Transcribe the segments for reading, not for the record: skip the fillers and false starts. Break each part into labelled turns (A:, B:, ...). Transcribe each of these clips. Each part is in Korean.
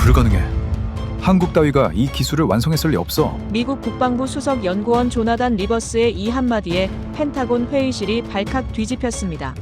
A: 불가능해. 한국 따위가 이 기술을 완성했을 리 없어.
B: 미국 국방부 수석 연구원 조나단 리버스의 이 한마디에 펜타곤 회의실이 발칵 뒤집혔습니다.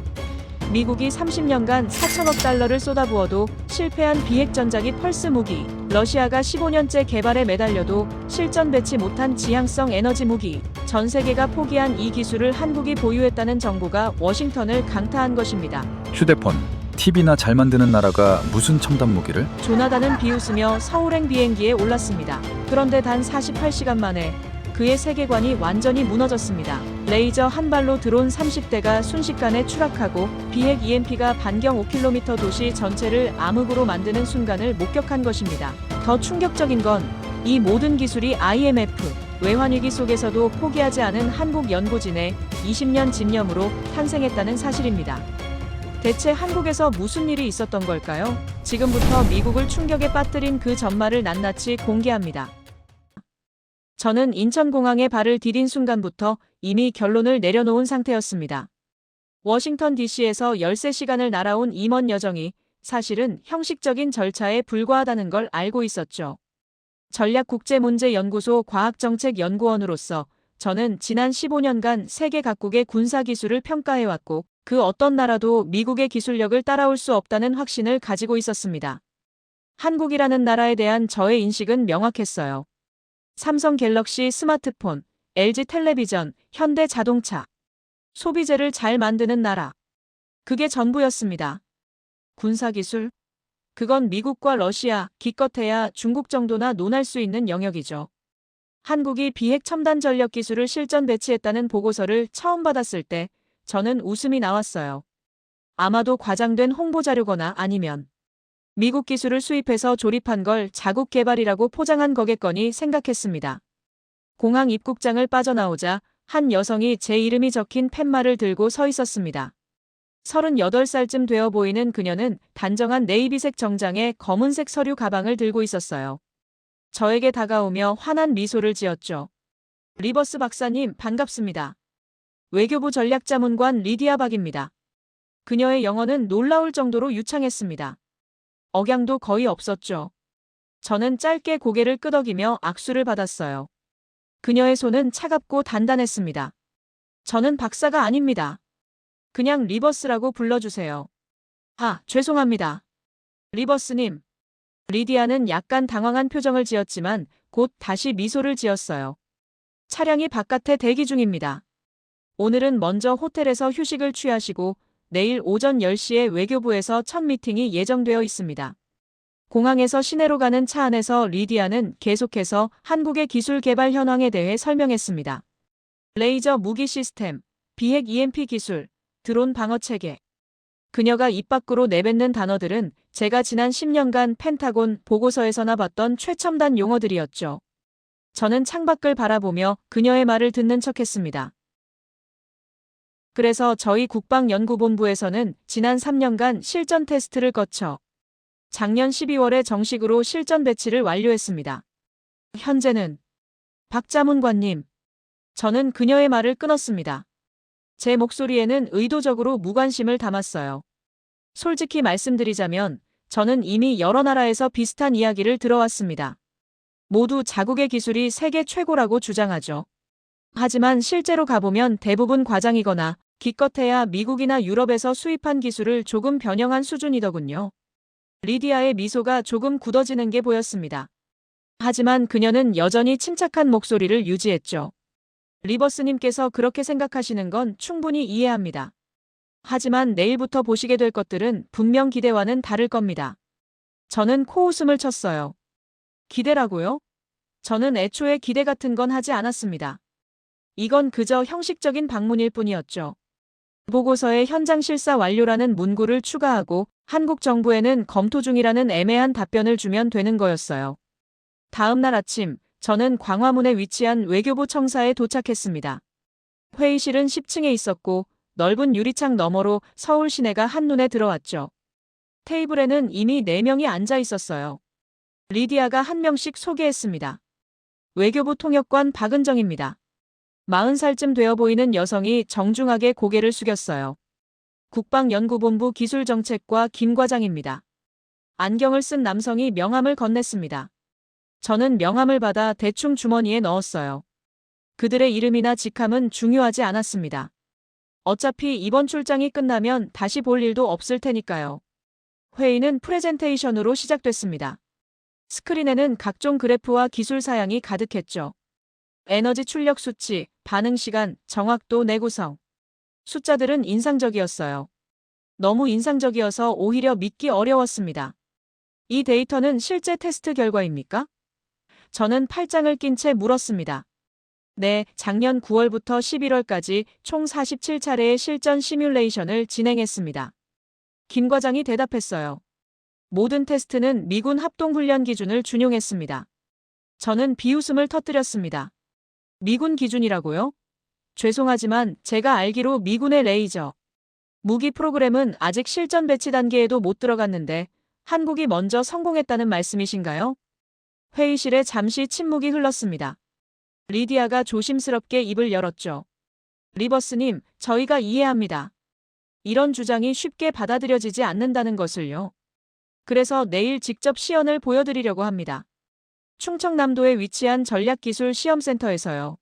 B: 미국이 30년간 4천억 달러를 쏟아부어도 실패한 비핵 전자기 펄스 무기, 러시아가 15년째 개발에 매달려도 실전 배치 못한 지향성 에너지 무기, 전 세계가 포기한 이 기술을 한국이 보유했다는 정보가 워싱턴을 강타한 것입니다.
A: 휴대폰, TV나 잘 만드는 나라가 무슨 첨단 무기를?
B: 조나단은 비웃으며 서울행 비행기에 올랐습니다. 그런데 단 48시간 만에 그의 세계관이 완전히 무너졌습니다. 레이저 한 발로 드론 30대가 순식간에 추락하고 비핵 EMP가 반경 5km 도시 전체를 암흑으로 만드는 순간을 목격한 것입니다. 더 충격적인 건 이 모든 기술이 IMF 외환위기 속에서도 포기하지 않은 한국 연구진의 20년 집념으로 탄생했다는 사실입니다. 대체 한국에서 무슨 일이 있었던 걸까요? 지금부터 미국을 충격에 빠뜨린 그 전말을 낱낱이 공개합니다. 저는 인천공항에 발을 디딘 순간부터 이미 결론을 내려놓은 상태였습니다. 워싱턴 DC에서 13시간을 날아온 이 먼 여정이 사실은 형식적인 절차에 불과하다는 걸 알고 있었죠. 전략국제문제연구소 과학정책연구원으로서 저는 지난 15년간 세계 각국의 군사기술을 평가해왔고 그 어떤 나라도 미국의 기술력을 따라올 수 없다는 확신을 가지고 있었습니다. 한국이라는 나라에 대한 저의 인식은 명확했어요. 삼성 갤럭시 스마트폰, LG 텔레비전, 현대 자동차. 소비재를 잘 만드는 나라. 그게 전부였습니다. 군사기술? 그건 미국과 러시아, 기껏해야 중국 정도나 논할 수 있는 영역이죠. 한국이 비핵 첨단 전력 기술을 실전 배치했다는 보고서를 처음 받았을 때 저는 웃음이 나왔어요. 아마도 과장된 홍보 자료거나 아니면 미국 기술을 수입해서 조립한 걸 자국 개발이라고 포장한 거겠거니 생각했습니다. 공항 입국장을 빠져나오자 한 여성이 제 이름이 적힌 팻말을 들고 서 있었습니다. 38살쯤 되어 보이는 그녀는 단정한 네이비색 정장에 검은색 서류 가방을 들고 있었어요. 저에게 다가오며 환한 미소를 지었죠. 리버스 박사님 반갑습니다. 외교부 전략자문관 리디아 박입니다. 그녀의 영어는 놀라울 정도로 유창했습니다. 억양도 거의 없었죠. 저는 짧게 고개를 끄덕이며 악수를 받았어요. 그녀의 손은 차갑고 단단했습니다. 저는 박사가 아닙니다. 그냥 리버스라고 불러주세요. 아, 죄송합니다. 리버스님. 리디아는 약간 당황한 표정을 지었지만 곧 다시 미소를 지었어요. 차량이 바깥에 대기 중입니다. 오늘은 먼저 호텔에서 휴식을 취하시고 내일 오전 10시에 외교부에서 첫 미팅이 예정되어 있습니다. 공항에서 시내로 가는 차 안에서 리디아는 계속해서 한국의 기술 개발 현황에 대해 설명했습니다. 레이저 무기 시스템, 비핵 EMP 기술, 드론 방어 체계. 그녀가 입 밖으로 내뱉는 단어들은 제가 지난 10년간 펜타곤 보고서에서나 봤던 최첨단 용어들이었죠. 저는 창밖을 바라보며 그녀의 말을 듣는 척했습니다. 그래서 저희 국방연구본부에서는 지난 3년간 실전 테스트를 거쳐 작년 12월에 정식으로 실전 배치를 완료했습니다. 현재는 박 자문관님. 저는 그녀의 말을 끊었습니다. 제 목소리에는 의도적으로 무관심을 담았어요. 솔직히 말씀드리자면 저는 이미 여러 나라에서 비슷한 이야기를 들어왔습니다. 모두 자국의 기술이 세계 최고라고 주장하죠. 하지만 실제로 가보면 대부분 과장이거나 기껏해야 미국이나 유럽에서 수입한 기술을 조금 변형한 수준이더군요. 리디아의 미소가 조금 굳어지는 게 보였습니다. 하지만 그녀는 여전히 침착한 목소리를 유지했죠. 리버스님께서 그렇게 생각하시는 건 충분히 이해합니다. 하지만 내일부터 보시게 될 것들은 분명 기대와는 다를 겁니다. 저는 코웃음을 쳤어요. 기대라고요? 저는 애초에 기대 같은 건 하지 않았습니다. 이건 그저 형식적인 방문일 뿐이었죠. 보고서에 현장 실사 완료라는 문구를 추가하고 한국 정부에는 검토 중이라는 애매한 답변을 주면 되는 거였어요. 다음 날 아침, 저는 광화문에 위치한 외교부 청사에 도착했습니다. 회의실은 10층에 있었고 넓은 유리창 너머로 서울 시내가 한눈에 들어왔죠. 테이블에는 이미 4명이 앉아 있었어요. 리디아가 한 명씩 소개했습니다. 외교부 통역관 박은정입니다. 40살쯤 되어 보이는 여성이 정중하게 고개를 숙였어요. 국방연구본부 기술정책과 김 과장입니다. 안경을 쓴 남성이 명함을 건넸습니다. 저는 명함을 받아 대충 주머니에 넣었어요. 그들의 이름이나 직함은 중요하지 않았습니다. 어차피 이번 출장이 끝나면 다시 볼 일도 없을 테니까요. 회의는 프레젠테이션으로 시작됐습니다. 스크린에는 각종 그래프와 기술 사양이 가득했죠. 에너지 출력 수치, 반응 시간, 정확도, 내구성. 숫자들은 인상적이었어요. 너무 인상적이어서 오히려 믿기 어려웠습니다. 이 데이터는 실제 테스트 결과입니까? 저는 팔짱을 낀 채 물었습니다. 네, 작년 9월부터 11월까지 총 47차례의 실전 시뮬레이션을 진행했습니다. 김 과장이 대답했어요. 모든 테스트는 미군 합동훈련 기준을 준용했습니다. 저는 비웃음을 터뜨렸습니다. 미군 기준이라고요? 죄송하지만 제가 알기로 미군의 레이저 무기 프로그램은 아직 실전 배치 단계에도 못 들어갔는데 한국이 먼저 성공했다는 말씀이신가요? 회의실에 잠시 침묵이 흘렀습니다. 리디아가 조심스럽게 입을 열었죠. 리버스님, 저희가 이해합니다. 이런 주장이 쉽게 받아들여지지 않는다는 것을요. 그래서 내일 직접 시연을 보여드리려고 합니다. 충청남도에 위치한 전략기술시험센터에서요.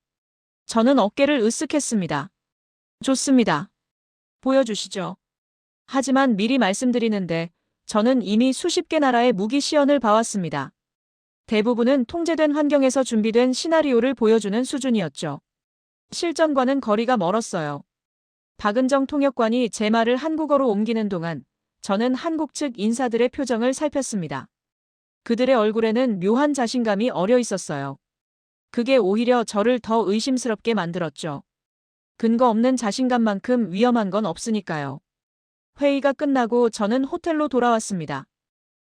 B: 저는 어깨를 으쓱했습니다. 좋습니다. 보여주시죠. 하지만 미리 말씀드리는데 저는 이미 수십 개 나라의 무기 시연을 봐왔습니다. 대부분은 통제된 환경에서 준비된 시나리오를 보여주는 수준이었죠. 실전과는 거리가 멀었어요. 박은정 통역관이 제 말을 한국어로 옮기는 동안 저는 한국 측 인사들의 표정을 살폈습니다. 그들의 얼굴에는 묘한 자신감이 어려 있었어요. 그게 오히려 저를 더 의심스럽게 만들었죠. 근거 없는 자신감만큼 위험한 건 없으니까요. 회의가 끝나고 저는 호텔로 돌아왔습니다.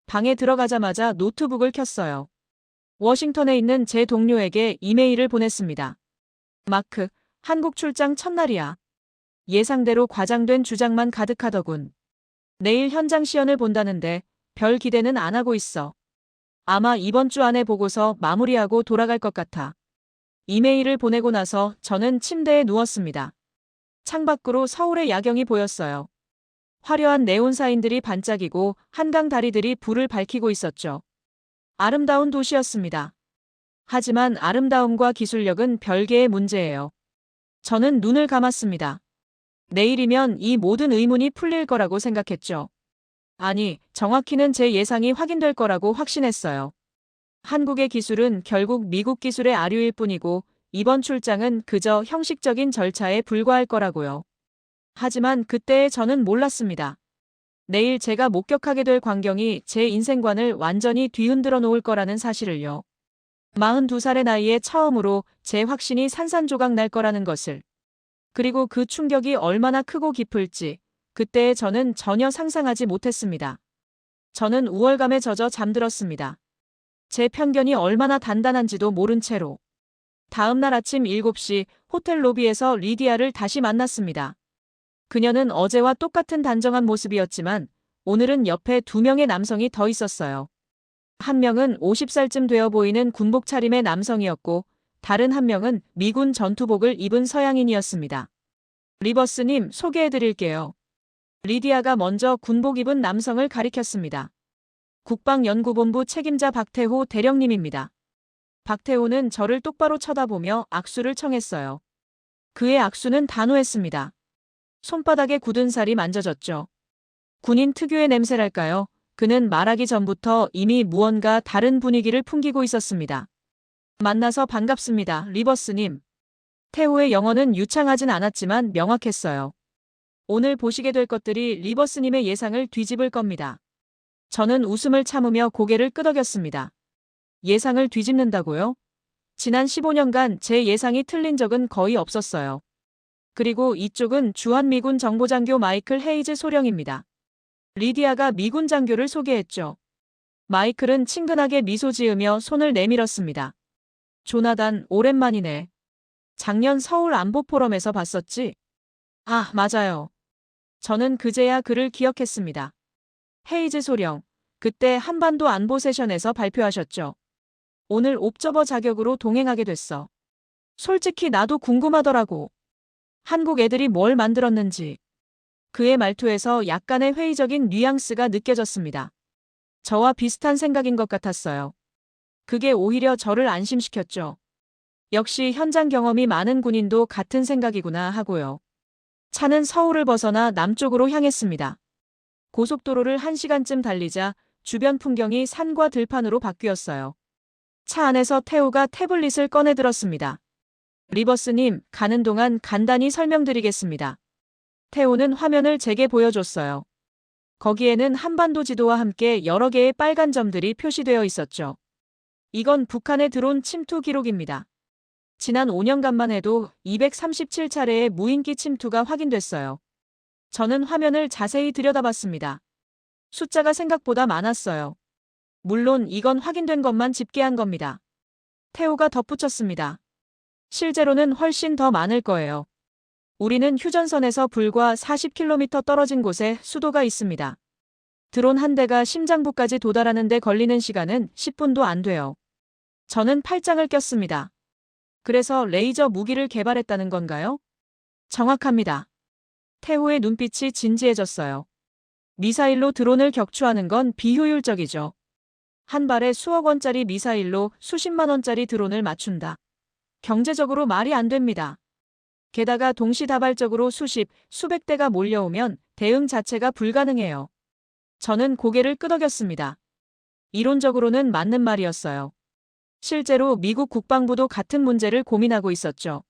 B: 방에 들어가자마자 노트북을 켰어요. 워싱턴에 있는 제 동료에게 이메일을 보냈습니다. 마크, 한국 출장 첫날이야. 예상대로 과장된 주장만 가득하더군. 내일 현장 시연을 본다는데 별 기대는 안 하고 있어. 아마 이번 주 안에 보고서 마무리하고 돌아갈 것 같아. 이메일을 보내고 나서 저는 침대에 누웠습니다. 창밖으로 서울의 야경이 보였어요. 화려한 네온사인들이 반짝이고 한강 다리들이 불을 밝히고 있었죠. 아름다운 도시였습니다. 하지만 아름다움과 기술력은 별개의 문제예요. 저는 눈을 감았습니다. 내일이면 이 모든 의문이 풀릴 거라고 생각했죠. 아니, 정확히는 제 예상이 확인될 거라고 확신했어요. 한국의 기술은 결국 미국 기술의 아류일 뿐이고 이번 출장은 그저 형식적인 절차에 불과할 거라고요. 하지만 그때의 저는 몰랐습니다. 내일 제가 목격하게 될 광경이 제 인생관을 완전히 뒤흔들어 놓을 거라는 사실을요. 42살의 나이에 처음으로 제 확신이 산산조각 날 거라는 것을. 그리고 그 충격이 얼마나 크고 깊을지 그때의 저는 전혀 상상하지 못했습니다. 저는 우월감에 젖어 잠들었습니다. 제 편견이 얼마나 단단한지도 모른 채로. 다음 날 아침 7시 호텔 로비에서 리디아를 다시 만났습니다. 그녀는 어제와 똑같은 단정한 모습이었지만 오늘은 옆에 2명의 남성이 더 있었어요. 한 명은 50살쯤 되어 보이는 군복 차림의 남성이었고 다른 한 명은 미군 전투복을 입은 서양인이었습니다. 리버스님, 소개해드릴게요. 리디아가 먼저 군복 입은 남성을 가리켰습니다. 국방연구본부 책임자 박태호 대령님입니다. 박태호는 저를 똑바로 쳐다보며 악수를 청했어요. 그의 악수는 단호했습니다. 손바닥에 굳은 살이 만져졌죠. 군인 특유의 냄새랄까요? 그는 말하기 전부터 이미 무언가 다른 분위기를 풍기고 있었습니다. 만나서 반갑습니다, 리버스님. 태호의 영어는 유창하진 않았지만 명확했어요. 오늘 보시게 될 것들이 리버스님의 예상을 뒤집을 겁니다. 저는 웃음을 참으며 고개를 끄덕였습니다. 예상을 뒤집는다고요? 지난 15년간 제 예상이 틀린 적은 거의 없었어요. 그리고 이쪽은 주한미군 정보장교 마이클 헤이즈 소령입니다. 리디아가 미군 장교를 소개했죠. 마이클은 친근하게 미소 지으며 손을 내밀었습니다. 조나단, 오랜만이네. 작년 서울 안보포럼에서 봤었지? 아, 맞아요. 저는 그제야 그를 기억했습니다. 헤이즈 소령, 그때 한반도 안보 세션에서 발표하셨죠. 오늘 옵저버 자격으로 동행하게 됐어. 솔직히 나도 궁금하더라고. 한국 애들이 뭘 만들었는지. 그의 말투에서 약간의 회의적인 뉘앙스가 느껴졌습니다. 저와 비슷한 생각인 것 같았어요. 그게 오히려 저를 안심시켰죠. 역시 현장 경험이 많은 군인도 같은 생각이구나 하고요. 차는 서울을 벗어나 남쪽으로 향했습니다. 고속도로를 1시간쯤 달리자 주변 풍경이 산과 들판으로 바뀌었어요. 차 안에서 태우가 태블릿을 꺼내 들었습니다. 리버스님, 가는 동안 간단히 설명드리겠습니다. 태우는 화면을 제게 보여줬어요. 거기에는 한반도 지도와 함께 여러 개의 빨간 점들이 표시되어 있었죠. 이건 북한의 드론 침투 기록입니다. 지난 5년간만 해도 237차례의 무인기 침투가 확인됐어요. 저는 화면을 자세히 들여다봤습니다. 숫자가 생각보다 많았어요. 물론 이건 확인된 것만 집계한 겁니다. 태우가 덧붙였습니다. 실제로는 훨씬 더 많을 거예요. 우리는 휴전선에서 불과 40km 떨어진 곳에 수도가 있습니다. 드론 한 대가 심장부까지 도달하는 데 걸리는 시간은 10분도 안 돼요. 저는 팔짱을 꼈습니다. 그래서 레이저 무기를 개발했다는 건가요? 정확합니다. 태우의 눈빛이 진지해졌어요. 미사일로 드론을 격추하는 건 비효율적이죠. 한 발에 수억 원짜리 미사일로 수십만 원짜리 드론을 맞춘다. 경제적으로 말이 안 됩니다. 게다가 동시다발적으로 수백 대가 몰려오면 대응 자체가 불가능해요. 저는 고개를 끄덕였습니다. 이론적으로는 맞는 말이었어요. 실제로 미국 국방부도 같은 문제를 고민하고 있었죠.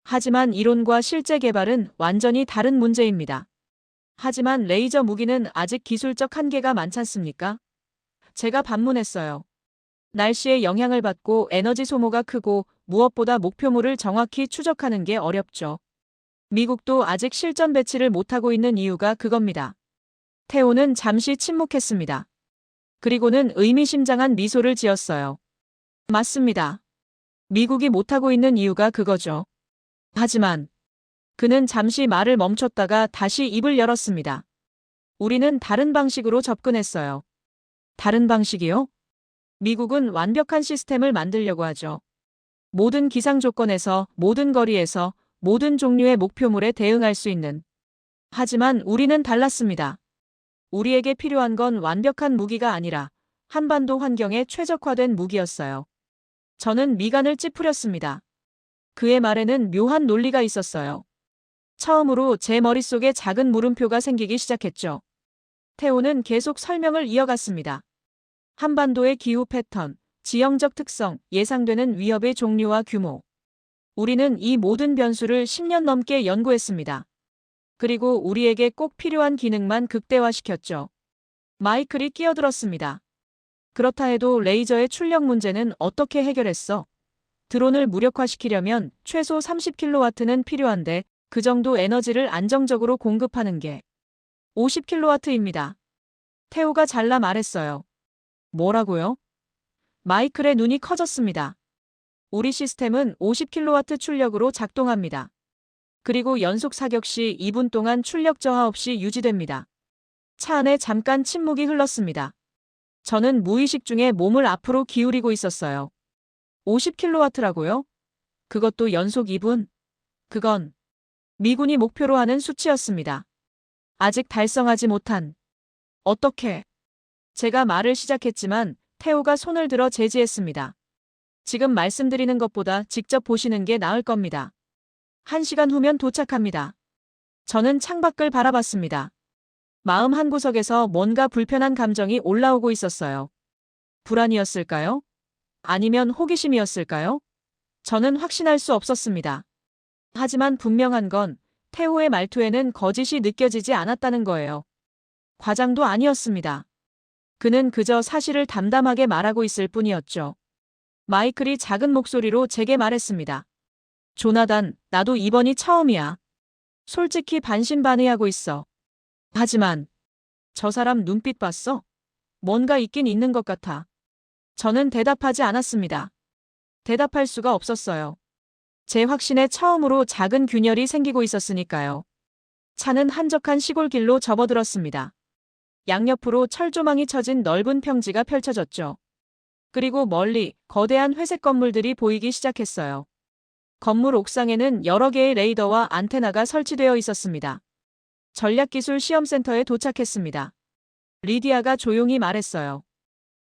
B: 하지만 이론과 실제 개발은 완전히 다른 문제입니다. 하지만 레이저 무기는 아직 기술적 한계가 많지 않습니까? 제가 반문했어요. 날씨에 영향을 받고 에너지 소모가 크고 무엇보다 목표물을 정확히 추적하는 게 어렵죠. 미국도 아직 실전 배치를 못하고 있는 이유가 그겁니다. 태오는 잠시 침묵했습니다. 그리고는 의미심장한 미소를 지었어요. 맞습니다. 미국이 못하고 있는 이유가 그거죠. 하지만 그는 잠시 말을 멈췄다가 다시 입을 열었습니다. 우리는 다른 방식으로 접근했어요. 다른 방식이요? 미국은 완벽한 시스템을 만들려고 하죠. 모든 기상 조건에서, 모든 거리에서, 모든 종류의 목표물에 대응할 수 있는. 하지만 우리는 달랐습니다. 우리에게 필요한 건 완벽한 무기가 아니라 한반도 환경에 최적화된 무기였어요. 저는 미간을 찌푸렸습니다. 그의 말에는 묘한 논리가 있었어요. 처음으로 제 머릿속에 작은 물음표가 생기기 시작했죠. 태오는 계속 설명을 이어갔습니다. 한반도의 기후 패턴, 지형적 특성, 예상되는 위협의 종류와 규모. 우리는 이 모든 변수를 10년 넘게 연구했습니다. 그리고 우리에게 꼭 필요한 기능만 극대화시켰죠. 마이클이 끼어들었습니다. 그렇다 해도 레이저의 출력 문제는 어떻게 해결했어? 드론을 무력화시키려면 최소 30kW는 필요한데 그 정도 에너지를 안정적으로 공급하는 게 50kW입니다. 태오가 잘라 말했어요. 뭐라고요? 마이클의 눈이 커졌습니다. 우리 시스템은 50kW 출력으로 작동합니다. 그리고 연속 사격 시 2분 동안 출력 저하 없이 유지됩니다. 차 안에 잠깐 침묵이 흘렀습니다. 저는 무의식 중에 몸을 앞으로 기울이고 있었어요. 50kW라고요? 그것도 연속 2분? 그건 미군이 목표로 하는 수치였습니다. 아직 달성하지 못한. 어떻게? 제가 말을 시작했지만 태오가 손을 들어 제지했습니다. 지금 말씀드리는 것보다 직접 보시는 게 나을 겁니다. 1시간 후면 도착합니다. 저는 창밖을 바라봤습니다. 마음 한구석에서 뭔가 불편한 감정이 올라오고 있었어요. 불안이었을까요? 아니면 호기심이었을까요? 저는 확신할 수 없었습니다. 하지만 분명한 건 태호의 말투에는 거짓이 느껴지지 않았다는 거예요. 과장도 아니었습니다. 그는 그저 사실을 담담하게 말하고 있을 뿐이었죠. 마이클이 작은 목소리로 제게 말했습니다. 조나단, 나도 이번이 처음이야. 솔직히 반신반의하고 있어. 하지만 저 사람 눈빛 봤어? 뭔가 있긴 있는 것 같아. 저는 대답하지 않았습니다. 대답할 수가 없었어요. 제 확신에 처음으로 작은 균열이 생기고 있었으니까요. 차는 한적한 시골길로 접어들었습니다. 양옆으로 철조망이 쳐진 넓은 평지가 펼쳐졌죠. 그리고 멀리 거대한 회색 건물들이 보이기 시작했어요. 건물 옥상에는 여러 개의 레이더와 안테나가 설치되어 있었습니다. 전략기술 시험센터에 도착했습니다. 리디아가 조용히 말했어요.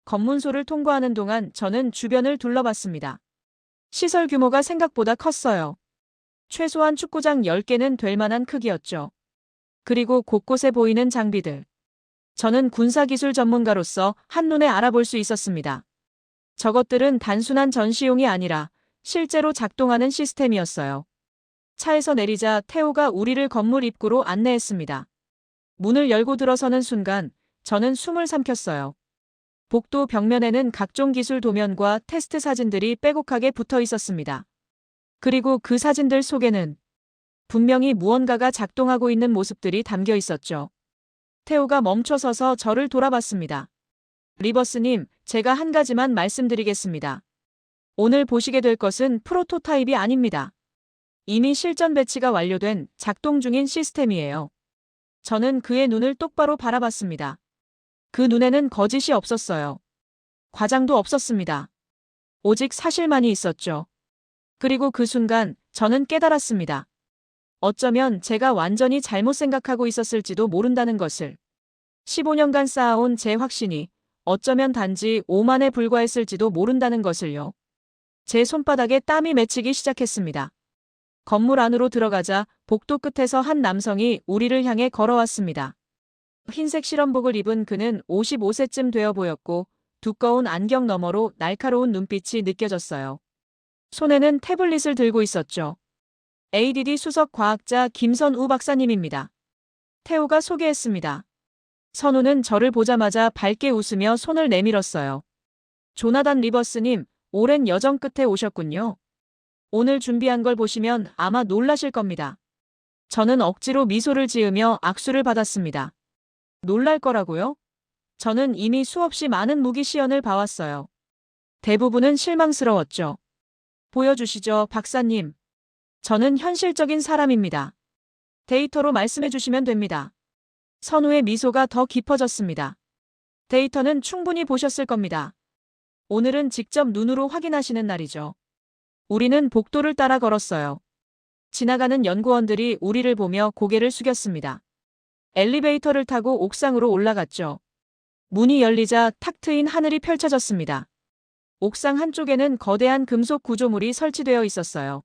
B: 검문소를 통과하는 동안 저는 주변을 둘러봤습니다. 시설 규모가 생각보다 컸어요. 최소한 축구장 10개는 될 만한 크기였죠. 그리고 곳곳에 보이는 장비들. 저는 군사기술 전문가로서 한눈에 알아볼 수 있었습니다. 저것들은 단순한 전시용이 아니라 실제로 작동하는 시스템이었어요. 차에서 내리자 태호가 우리를 건물 입구로 안내했습니다. 문을 열고 들어서는 순간 저는 숨을 삼켰어요. 복도 벽면에는 각종 기술 도면과 테스트 사진들이 빼곡하게 붙어 있었습니다. 그리고 그 사진들 속에는 분명히 무언가가 작동하고 있는 모습들이 담겨 있었죠. 태호가 멈춰서서 저를 돌아봤습니다. 리버스님, 제가 한 가지만 말씀드리겠습니다. 오늘 보시게 될 것은 프로토타입이 아닙니다. 이미 실전 배치가 완료된 작동 중인 시스템이에요. 저는 그의 눈을 똑바로 바라봤습니다. 그 눈에는 거짓이 없었어요. 과장도 없었습니다. 오직 사실만이 있었죠. 그리고 그 순간 저는 깨달았습니다. 어쩌면 제가 완전히 잘못 생각하고 있었을지도 모른다는 것을. 15년간 쌓아온 제 확신이 어쩌면 단지 오만에 불과했을지도 모른다는 것을요. 제 손바닥에 땀이 맺히기 시작했습니다. 건물 안으로 들어가자 복도 끝에서 한 남성이 우리를 향해 걸어왔습니다. 흰색 실험복을 입은 그는 55세쯤 되어 보였고 두꺼운 안경 너머로 날카로운 눈빛이 느껴졌어요. 손에는 태블릿을 들고 있었죠. ADD 수석 과학자 김선우 박사님입니다. 태호가 소개했습니다. 선우는 저를 보자마자 밝게 웃으며 손을 내밀었어요. 조나단 리버스님, 오랜 여정 끝에 오셨군요. 오늘 준비한 걸 보시면 아마 놀라실 겁니다. 저는 억지로 미소를 지으며 악수를 받았습니다. 놀랄 거라고요? 저는 이미 수없이 많은 무기 시연을 봐왔어요. 대부분은 실망스러웠죠. 보여주시죠, 박사님. 저는 현실적인 사람입니다. 데이터로 말씀해 주시면 됩니다. 선우의 미소가 더 깊어졌습니다. 데이터는 충분히 보셨을 겁니다. 오늘은 직접 눈으로 확인하시는 날이죠. 우리는 복도를 따라 걸었어요. 지나가는 연구원들이 우리를 보며 고개를 숙였습니다. 엘리베이터를 타고 옥상으로 올라갔죠. 문이 열리자 탁 트인 하늘이 펼쳐졌습니다. 옥상 한쪽에는 거대한 금속 구조물이 설치되어 있었어요.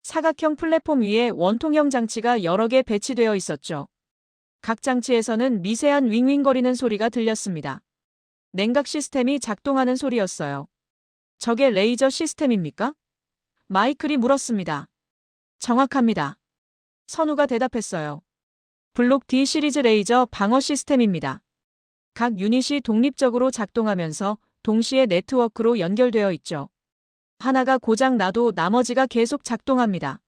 B: 사각형 플랫폼 위에 원통형 장치가 여러 개 배치되어 있었죠. 각 장치에서는 미세한 윙윙거리는 소리가 들렸습니다. 냉각 시스템이 작동하는 소리였어요. 저게 레이저 시스템입니까? 마이클이 물었습니다. 정확합니다. 선우가 대답했어요. 블록 D 시리즈 레이저 방어 시스템입니다. 각 유닛이 독립적으로 작동하면서 동시에 네트워크로 연결되어 있죠. 하나가 고장 나도 나머지가 계속 작동합니다.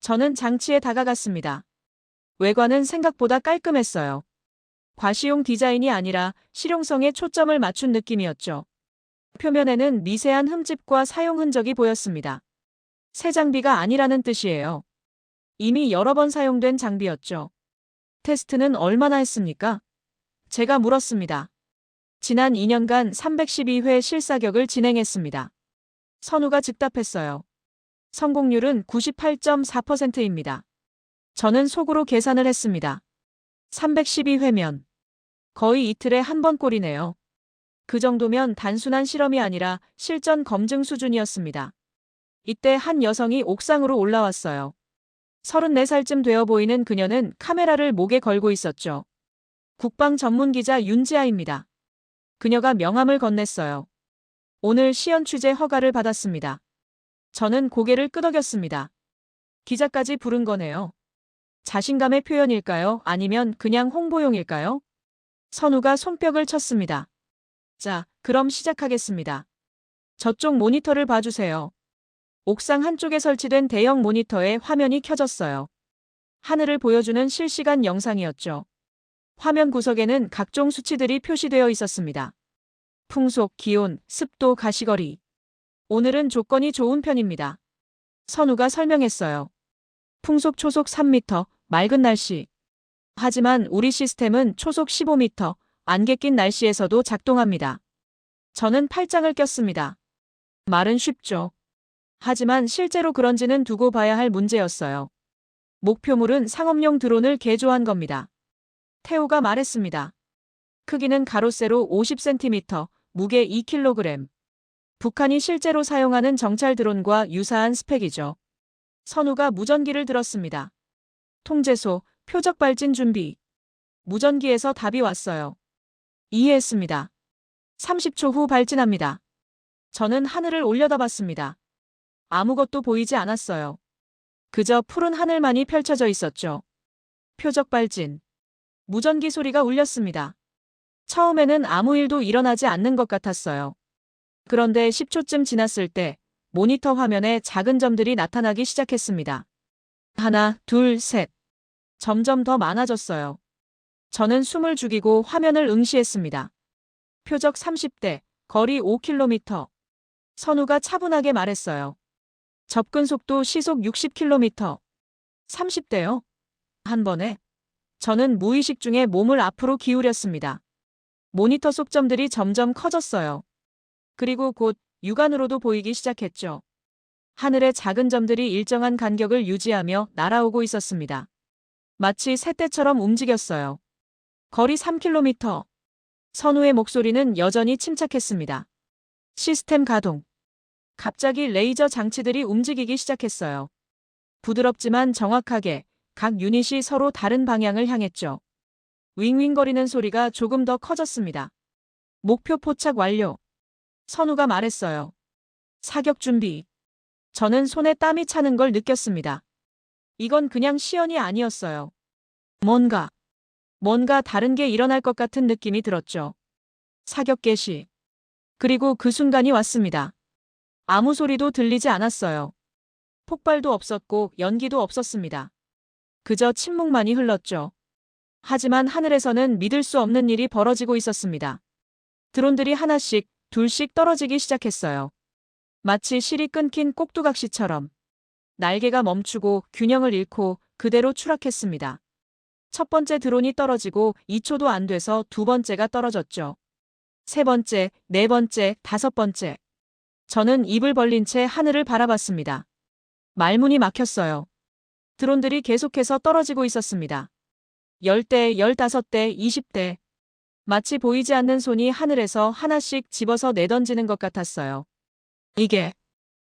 B: 저는 장치에 다가갔습니다. 외관은 생각보다 깔끔했어요. 과시용 디자인이 아니라 실용성에 초점을 맞춘 느낌이었죠. 표면에는 미세한 흠집과 사용 흔적이 보였습니다. 새 장비가 아니라는 뜻이에요. 이미 여러 번 사용된 장비였죠. 테스트는 얼마나 했습니까? 제가 물었습니다. 지난 2년간 312회 실사격을 진행했습니다. 선우가 즉답했어요. 성공률은 98.4%입니다. 저는 속으로 계산을 했습니다. 312회면 거의 이틀에 한 번 꼴이네요. 그 정도면 단순한 실험이 아니라 실전 검증 수준이었습니다. 이때 한 여성이 옥상으로 올라왔어요. 34살쯤 되어 보이는 그녀는 카메라를 목에 걸고 있었죠. 국방 전문 기자 윤지아입니다. 그녀가 명함을 건넸어요. 오늘 시연 취재 허가를 받았습니다. 저는 고개를 끄덕였습니다. 기자까지 부른 거네요. 자신감의 표현일까요? 아니면 그냥 홍보용일까요? 선우가 손뼉을 쳤습니다. 자, 그럼 시작하겠습니다. 저쪽 모니터를 봐주세요. 옥상 한쪽에 설치된 대형 모니터에 화면이 켜졌어요. 하늘을 보여주는 실시간 영상이었죠. 화면 구석에는 각종 수치들이 표시되어 있었습니다. 풍속, 기온, 습도, 가시거리. 오늘은 조건이 좋은 편입니다. 선우가 설명했어요. 풍속 초속 3m, 맑은 날씨. 하지만 우리 시스템은 초속 15m, 안개 낀 날씨에서도 작동합니다. 저는 팔짱을 꼈습니다. 말은 쉽죠. 하지만 실제로 그런지는 두고 봐야 할 문제였어요. 목표물은 상업용 드론을 개조한 겁니다. 태호가 말했습니다. 크기는 가로 세로 50cm, 무게 2kg. 북한이 실제로 사용하는 정찰 드론과 유사한 스펙이죠. 선우가 무전기를 들었습니다. 통제소, 표적 발진 준비. 무전기에서 답이 왔어요. 이해했습니다. 30초 후 발진합니다. 저는 하늘을 올려다봤습니다. 아무것도 보이지 않았어요. 그저 푸른 하늘만이 펼쳐져 있었죠. 표적 발진. 무전기 소리가 울렸습니다. 처음에는 아무 일도 일어나지 않는 것 같았어요. 그런데 10초쯤 지났을 때 모니터 화면에 작은 점들이 나타나기 시작했습니다. 하나, 둘, 셋. 점점 더 많아졌어요. 저는 숨을 죽이고 화면을 응시했습니다. 표적 30대, 거리 5km. 선우가 차분하게 말했어요. 접근 속도 시속 60km. 30대요? 한 번에? 저는 무의식 중에 몸을 앞으로 기울였습니다. 모니터 속 점들이 점점 커졌어요. 그리고 곧 육안으로도 보이기 시작했죠. 하늘의 작은 점들이 일정한 간격을 유지하며 날아오고 있었습니다. 마치 새떼처럼 움직였어요. 거리 3km. 선우의 목소리는 여전히 침착했습니다. 시스템 가동. 갑자기 레이저 장치들이 움직이기 시작했어요. 부드럽지만 정확하게 각 유닛이 서로 다른 방향을 향했죠. 윙윙거리는 소리가 조금 더 커졌습니다. 목표 포착 완료. 선우가 말했어요. 사격 준비. 저는 손에 땀이 차는 걸 느꼈습니다. 이건 그냥 시연이 아니었어요. 뭔가 다른 게 일어날 것 같은 느낌이 들었죠. 사격 개시. 그리고 그 순간이 왔습니다. 아무 소리도 들리지 않았어요. 폭발도 없었고 연기도 없었습니다. 그저 침묵만이 흘렀죠. 하지만 하늘에서는 믿을 수 없는 일이 벌어지고 있었습니다. 드론들이 하나씩, 둘씩 떨어지기 시작했어요. 마치 실이 끊긴 꼭두각시처럼. 날개가 멈추고 균형을 잃고 그대로 추락했습니다. 첫 번째 드론이 떨어지고 2초도 안 돼서 두 번째가 떨어졌죠. 세 번째, 네 번째, 다섯 번째. 저는 입을 벌린 채 하늘을 바라봤습니다. 말문이 막혔어요. 드론들이 계속해서 떨어지고 있었습니다. 10대, 15대, 20대. 마치 보이지 않는 손이 하늘에서 하나씩 집어서 내던지는 것 같았어요.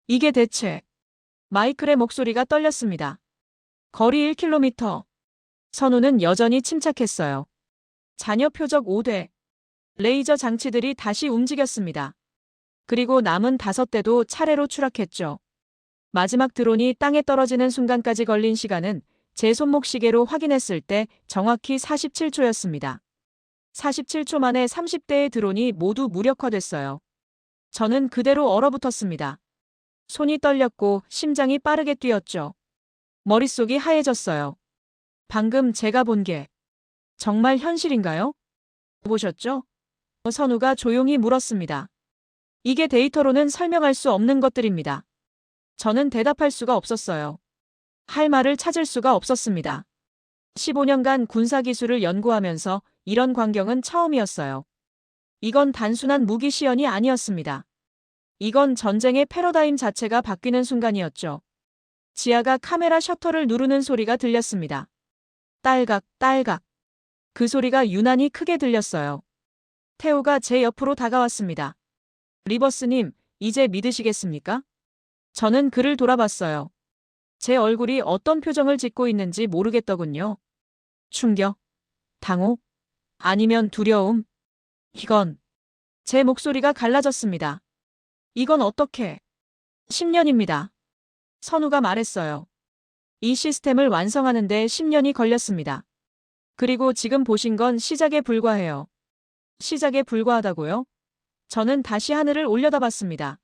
B: 이게 대체. 마이클의 목소리가 떨렸습니다. 거리 1km. 선우는 여전히 침착했어요. 잔여 표적 5대. 레이저 장치들이 다시 움직였습니다. 그리고 남은 5대도 차례로 추락했죠. 마지막 드론이 땅에 떨어지는 순간까지 걸린 시간은 제 손목 시계로 확인했을 때 정확히 47초였습니다. 47초 만에 30대의 드론이 모두 무력화됐어요. 저는 그대로 얼어붙었습니다. 손이 떨렸고 심장이 빠르게 뛰었죠. 머릿속이 하얘졌어요. 방금 제가 본 게 정말 현실인가요? 보셨죠? 선우가 조용히 물었습니다. 이게 데이터로는 설명할 수 없는 것들입니다. 저는 대답할 수가 없었어요. 할 말을 찾을 수가 없었습니다. 15년간 군사기술을 연구하면서 이런 광경은 처음이었어요. 이건 단순한 무기 시연이 아니었습니다. 이건 전쟁의 패러다임 자체가 바뀌는 순간이었죠. 지하가 카메라 셔터를 누르는 소리가 들렸습니다. 딸각, 딸각. 그 소리가 유난히 크게 들렸어요. 태우가 제 옆으로 다가왔습니다. 리버스님, 이제 믿으시겠습니까? 저는 그를 돌아봤어요. 제 얼굴이 어떤 표정을 짓고 있는지 모르겠더군요. 충격, 당혹, 아니면 두려움. 이건 제 목소리가 갈라졌습니다. 이건 어떻게? 10년입니다. 선우가 말했어요. 이 시스템을 완성하는데 10년이 걸렸습니다. 그리고 지금 보신 건 시작에 불과해요. 시작에 불과하다고요? 저는 다시 하늘을 올려다봤습니다.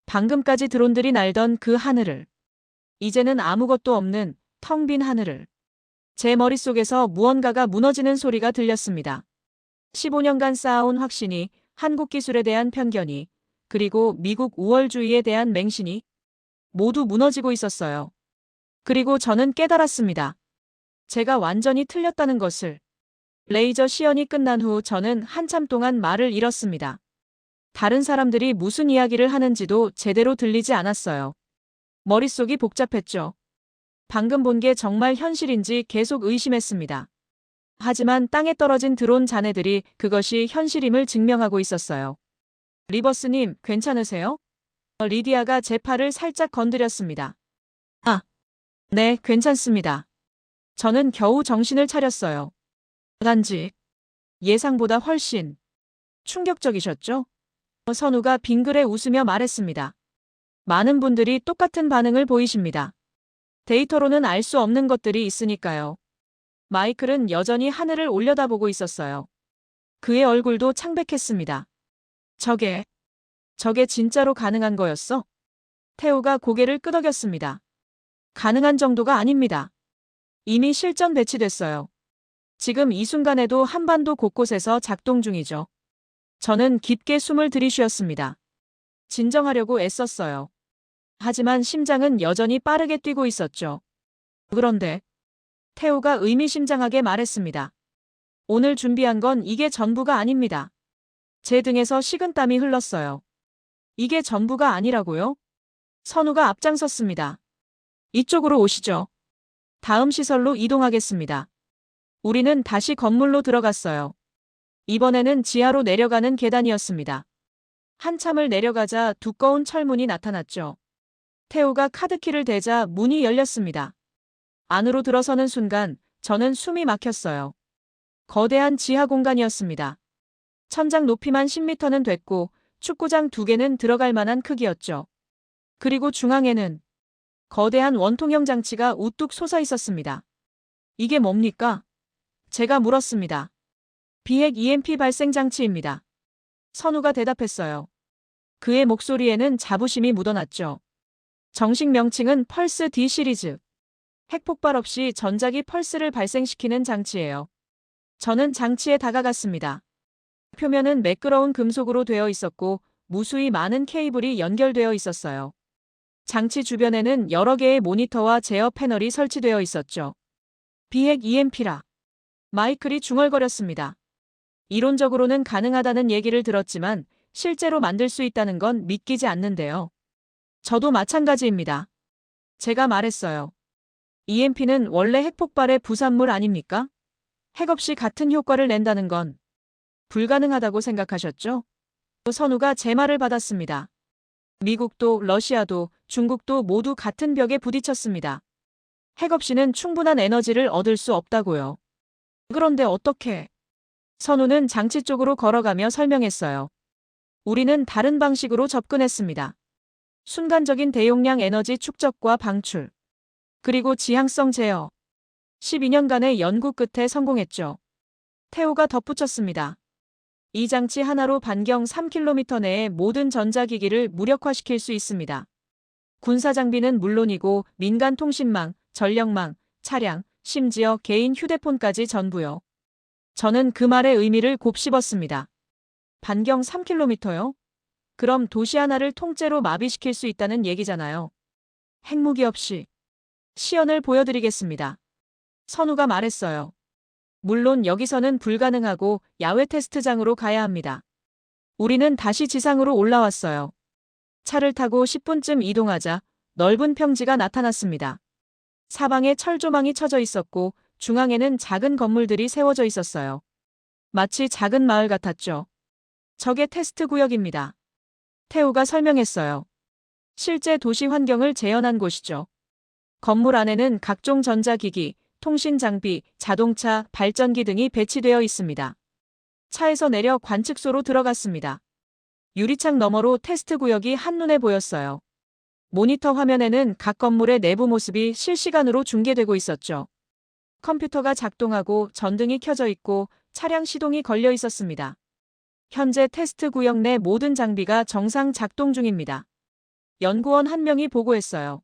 B: 방금까지 드론들이 날던 그 하늘을. 이제는 아무것도 없는 텅 빈 하늘을. 제 머릿속에서 무언가가 무너지는 소리가 들렸습니다. 15년간 쌓아온 확신이, 한국 기술에 대한 편견이, 그리고 미국 우월주의에 대한 맹신이 모두 무너지고 있었어요. 그리고 저는 깨달았습니다. 제가 완전히 틀렸다는 것을. 레이저 시연이 끝난 후 저는 한참 동안 말을 잃었습니다. 다른 사람들이 무슨 이야기를 하는지도 제대로 들리지 않았어요. 머릿속이 복잡했죠. 방금 본 게 정말 현실인지 계속 의심했습니다. 하지만 땅에 떨어진 드론 잔해들이 그것이 현실임을 증명하고 있었어요. 리버스님, 괜찮으세요? 리디아가 제 팔을 살짝 건드렸습니다. 아, 네, 괜찮습니다. 저는 겨우 정신을 차렸어요. 단지 예상보다 훨씬 충격적이셨죠? 선우가 빙그레 웃으며 말했습니다. 많은 분들이 똑같은 반응을 보이십니다. 데이터로는 알 수 없는 것들이 있으니까요. 마이클은 여전히 하늘을 올려다보고 있었어요. 그의 얼굴도 창백했습니다. 저게 진짜로 가능한 거였어? 태호가 고개를 끄덕였습니다. 가능한 정도가 아닙니다. 이미 실전 배치됐어요. 지금 이 순간에도 한반도 곳곳에서 작동 중이죠. 저는 깊게 숨을 들이쉬었습니다. 진정하려고 애썼어요. 하지만 심장은 여전히 빠르게 뛰고 있었죠. 그런데 태호가 의미심장하게 말했습니다. 오늘 준비한 건 이게 전부가 아닙니다. 제 등에서 식은땀이 흘렀어요. 이게 전부가 아니라고요? 선우가 앞장섰습니다. 이쪽으로 오시죠. 다음 시설로 이동하겠습니다. 우리는 다시 건물로 들어갔어요. 이번에는 지하로 내려가는 계단이었습니다. 한참을 내려가자 두꺼운 철문이 나타났죠. 태호가 카드키를 대자 문이 열렸습니다. 안으로 들어서는 순간 저는 숨이 막혔어요. 거대한 지하 공간이었습니다. 천장 높이만 10m는 됐고 축구장 2개는 들어갈 만한 크기였죠. 그리고 중앙에는 거대한 원통형 장치가 우뚝 솟아 있었습니다. 이게 뭡니까? 제가 물었습니다. 비핵 EMP 발생 장치입니다. 선우가 대답했어요. 그의 목소리에는 자부심이 묻어났죠. 정식 명칭은 펄스 D 시리즈. 핵폭발 없이 전자기 펄스를 발생시키는 장치예요. 저는 장치에 다가갔습니다. 표면은 매끄러운 금속으로 되어 있었고 무수히 많은 케이블이 연결되어 있었어요. 장치 주변에는 여러 개의 모니터와 제어 패널이 설치되어 있었죠. 비핵 EMP라. 마이클이 중얼거렸습니다. 이론적으로는 가능하다는 얘기를 들었지만 실제로 만들 수 있다는 건 믿기지 않는데요. 저도 마찬가지입니다. 제가 말했어요. EMP는 원래 핵폭발의 부산물 아닙니까? 핵 없이 같은 효과를 낸다는 건 불가능하다고 생각하셨죠? 선우가 제 말을 받았습니다. 미국도 러시아도 중국도 모두 같은 벽에 부딪혔습니다. 핵 없이는 충분한 에너지를 얻을 수 없다고요. 그런데 어떻게? 선우는 장치 쪽으로 걸어가며 설명했어요. 우리는 다른 방식으로 접근했습니다. 순간적인 대용량 에너지 축적과 방출. 그리고 지향성 제어. 12년간의 연구 끝에 성공했죠. 태호가 덧붙였습니다. 이 장치 하나로 반경 3km 내의 모든 전자기기를 무력화시킬 수 있습니다. 군사 장비는 물론이고 민간 통신망, 전력망, 차량, 심지어 개인 휴대폰까지 전부요. 저는 그 말의 의미를 곱씹었습니다. 반경 3km요? 그럼 도시 하나를 통째로 마비시킬 수 있다는 얘기잖아요. 핵무기 없이. 시연을 보여드리겠습니다. 선우가 말했어요. 물론 여기서는 불가능하고 야외 테스트장으로 가야 합니다. 우리는 다시 지상으로 올라왔어요. 차를 타고 10분쯤 이동하자 넓은 평지가 나타났습니다. 사방에 철조망이 쳐져 있었고 중앙에는 작은 건물들이 세워져 있었어요. 마치 작은 마을 같았죠. 저게 테스트 구역입니다. 태호가 설명했어요. 실제 도시 환경을 재현한 곳이죠. 건물 안에는 각종 전자기기, 통신 장비, 자동차, 발전기 등이 배치되어 있습니다. 차에서 내려 관측소로 들어갔습니다. 유리창 너머로 테스트 구역이 한눈에 보였어요. 모니터 화면에는 각 건물의 내부 모습이 실시간으로 중계되고 있었죠. 컴퓨터가 작동하고 전등이 켜져 있고 차량 시동이 걸려 있었습니다. 현재 테스트 구역 내 모든 장비가 정상 작동 중입니다. 연구원 한 명이 보고했어요.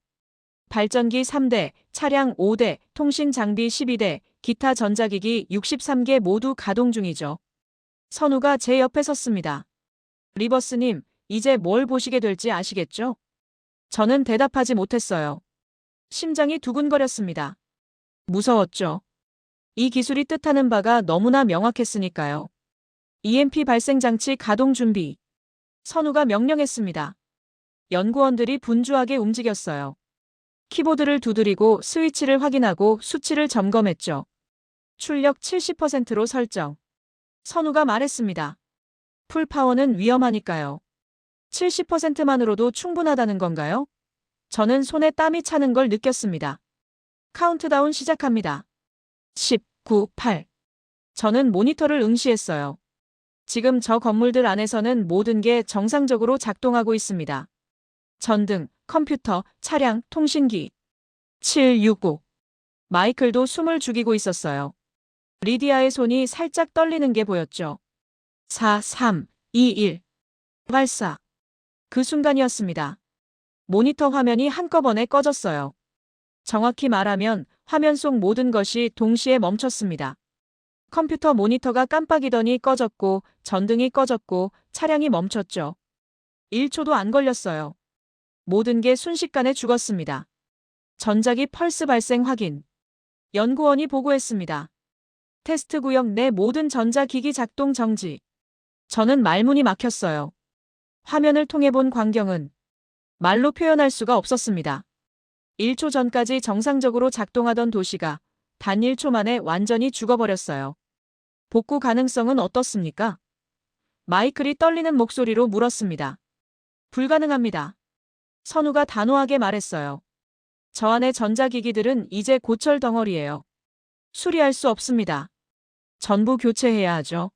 B: 발전기 3대, 차량 5대, 통신 장비 12대, 기타 전자기기 63개 모두 가동 중이죠. 선우가 제 옆에 섰습니다. 리버스님, 이제 뭘 보시게 될지 아시겠죠? 저는 대답하지 못했어요. 심장이 두근거렸습니다. 무서웠죠. 이 기술이 뜻하는 바가 너무나 명확했으니까요. EMP 발생 장치 가동 준비. 선우가 명령했습니다. 연구원들이 분주하게 움직였어요. 키보드를 두드리고 스위치를 확인하고 수치를 점검했죠. 출력 70%로 설정. 선우가 말했습니다. 풀파워는 위험하니까요. 70%만으로도 충분하다는 건가요? 저는 손에 땀이 차는 걸 느꼈습니다. 카운트다운 시작합니다. 10, 9, 8. 저는 모니터를 응시했어요. 지금 저 건물들 안에서는 모든 게 정상적으로 작동하고 있습니다. 전등, 컴퓨터, 차량, 통신기. 7, 6, 5. 마이클도 숨을 죽이고 있었어요. 리디아의 손이 살짝 떨리는 게 보였죠. 4, 3, 2, 1. 발사. 그 순간이었습니다. 모니터 화면이 한꺼번에 꺼졌어요. 정확히 말하면 화면 속 모든 것이 동시에 멈췄습니다. 컴퓨터 모니터가 깜빡이더니 꺼졌고, 전등이 꺼졌고, 차량이 멈췄죠. 1초도 안 걸렸어요. 모든 게 순식간에 죽었습니다. 전자기 펄스 발생 확인. 연구원이 보고했습니다. 테스트 구역 내 모든 전자기기 작동 정지. 저는 말문이 막혔어요. 화면을 통해 본 광경은 말로 표현할 수가 없었습니다. 1초 전까지 정상적으로 작동하던 도시가 단 1초 만에 완전히 죽어버렸어요. 복구 가능성은 어떻습니까? 마이클이 떨리는 목소리로 물었습니다. 불가능합니다. 선우가 단호하게 말했어요. 저 안의 전자기기들은 이제 고철 덩어리예요. 수리할 수 없습니다. 전부 교체해야 하죠.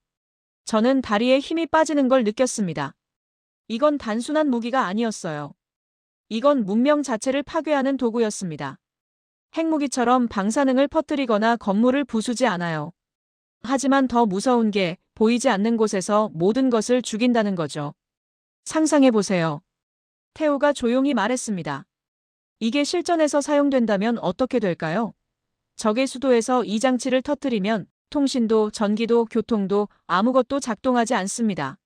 B: 저는 다리에 힘이 빠지는 걸 느꼈습니다. 이건 단순한 무기가 아니었어요. 이건 문명 자체를 파괴하는 도구였습니다. 핵무기처럼 방사능을 퍼뜨리거나 건물을 부수지 않아요. 하지만 더 무서운 게 보이지 않는 곳에서 모든 것을 죽인다는 거죠. 상상해보세요. 테오가 조용히 말했습니다. 이게 실전에서 사용된다면 어떻게 될까요? 적의 수도에서 이 장치를 터뜨리면 통신도, 전기도, 교통도 아무것도 작동하지 않습니다.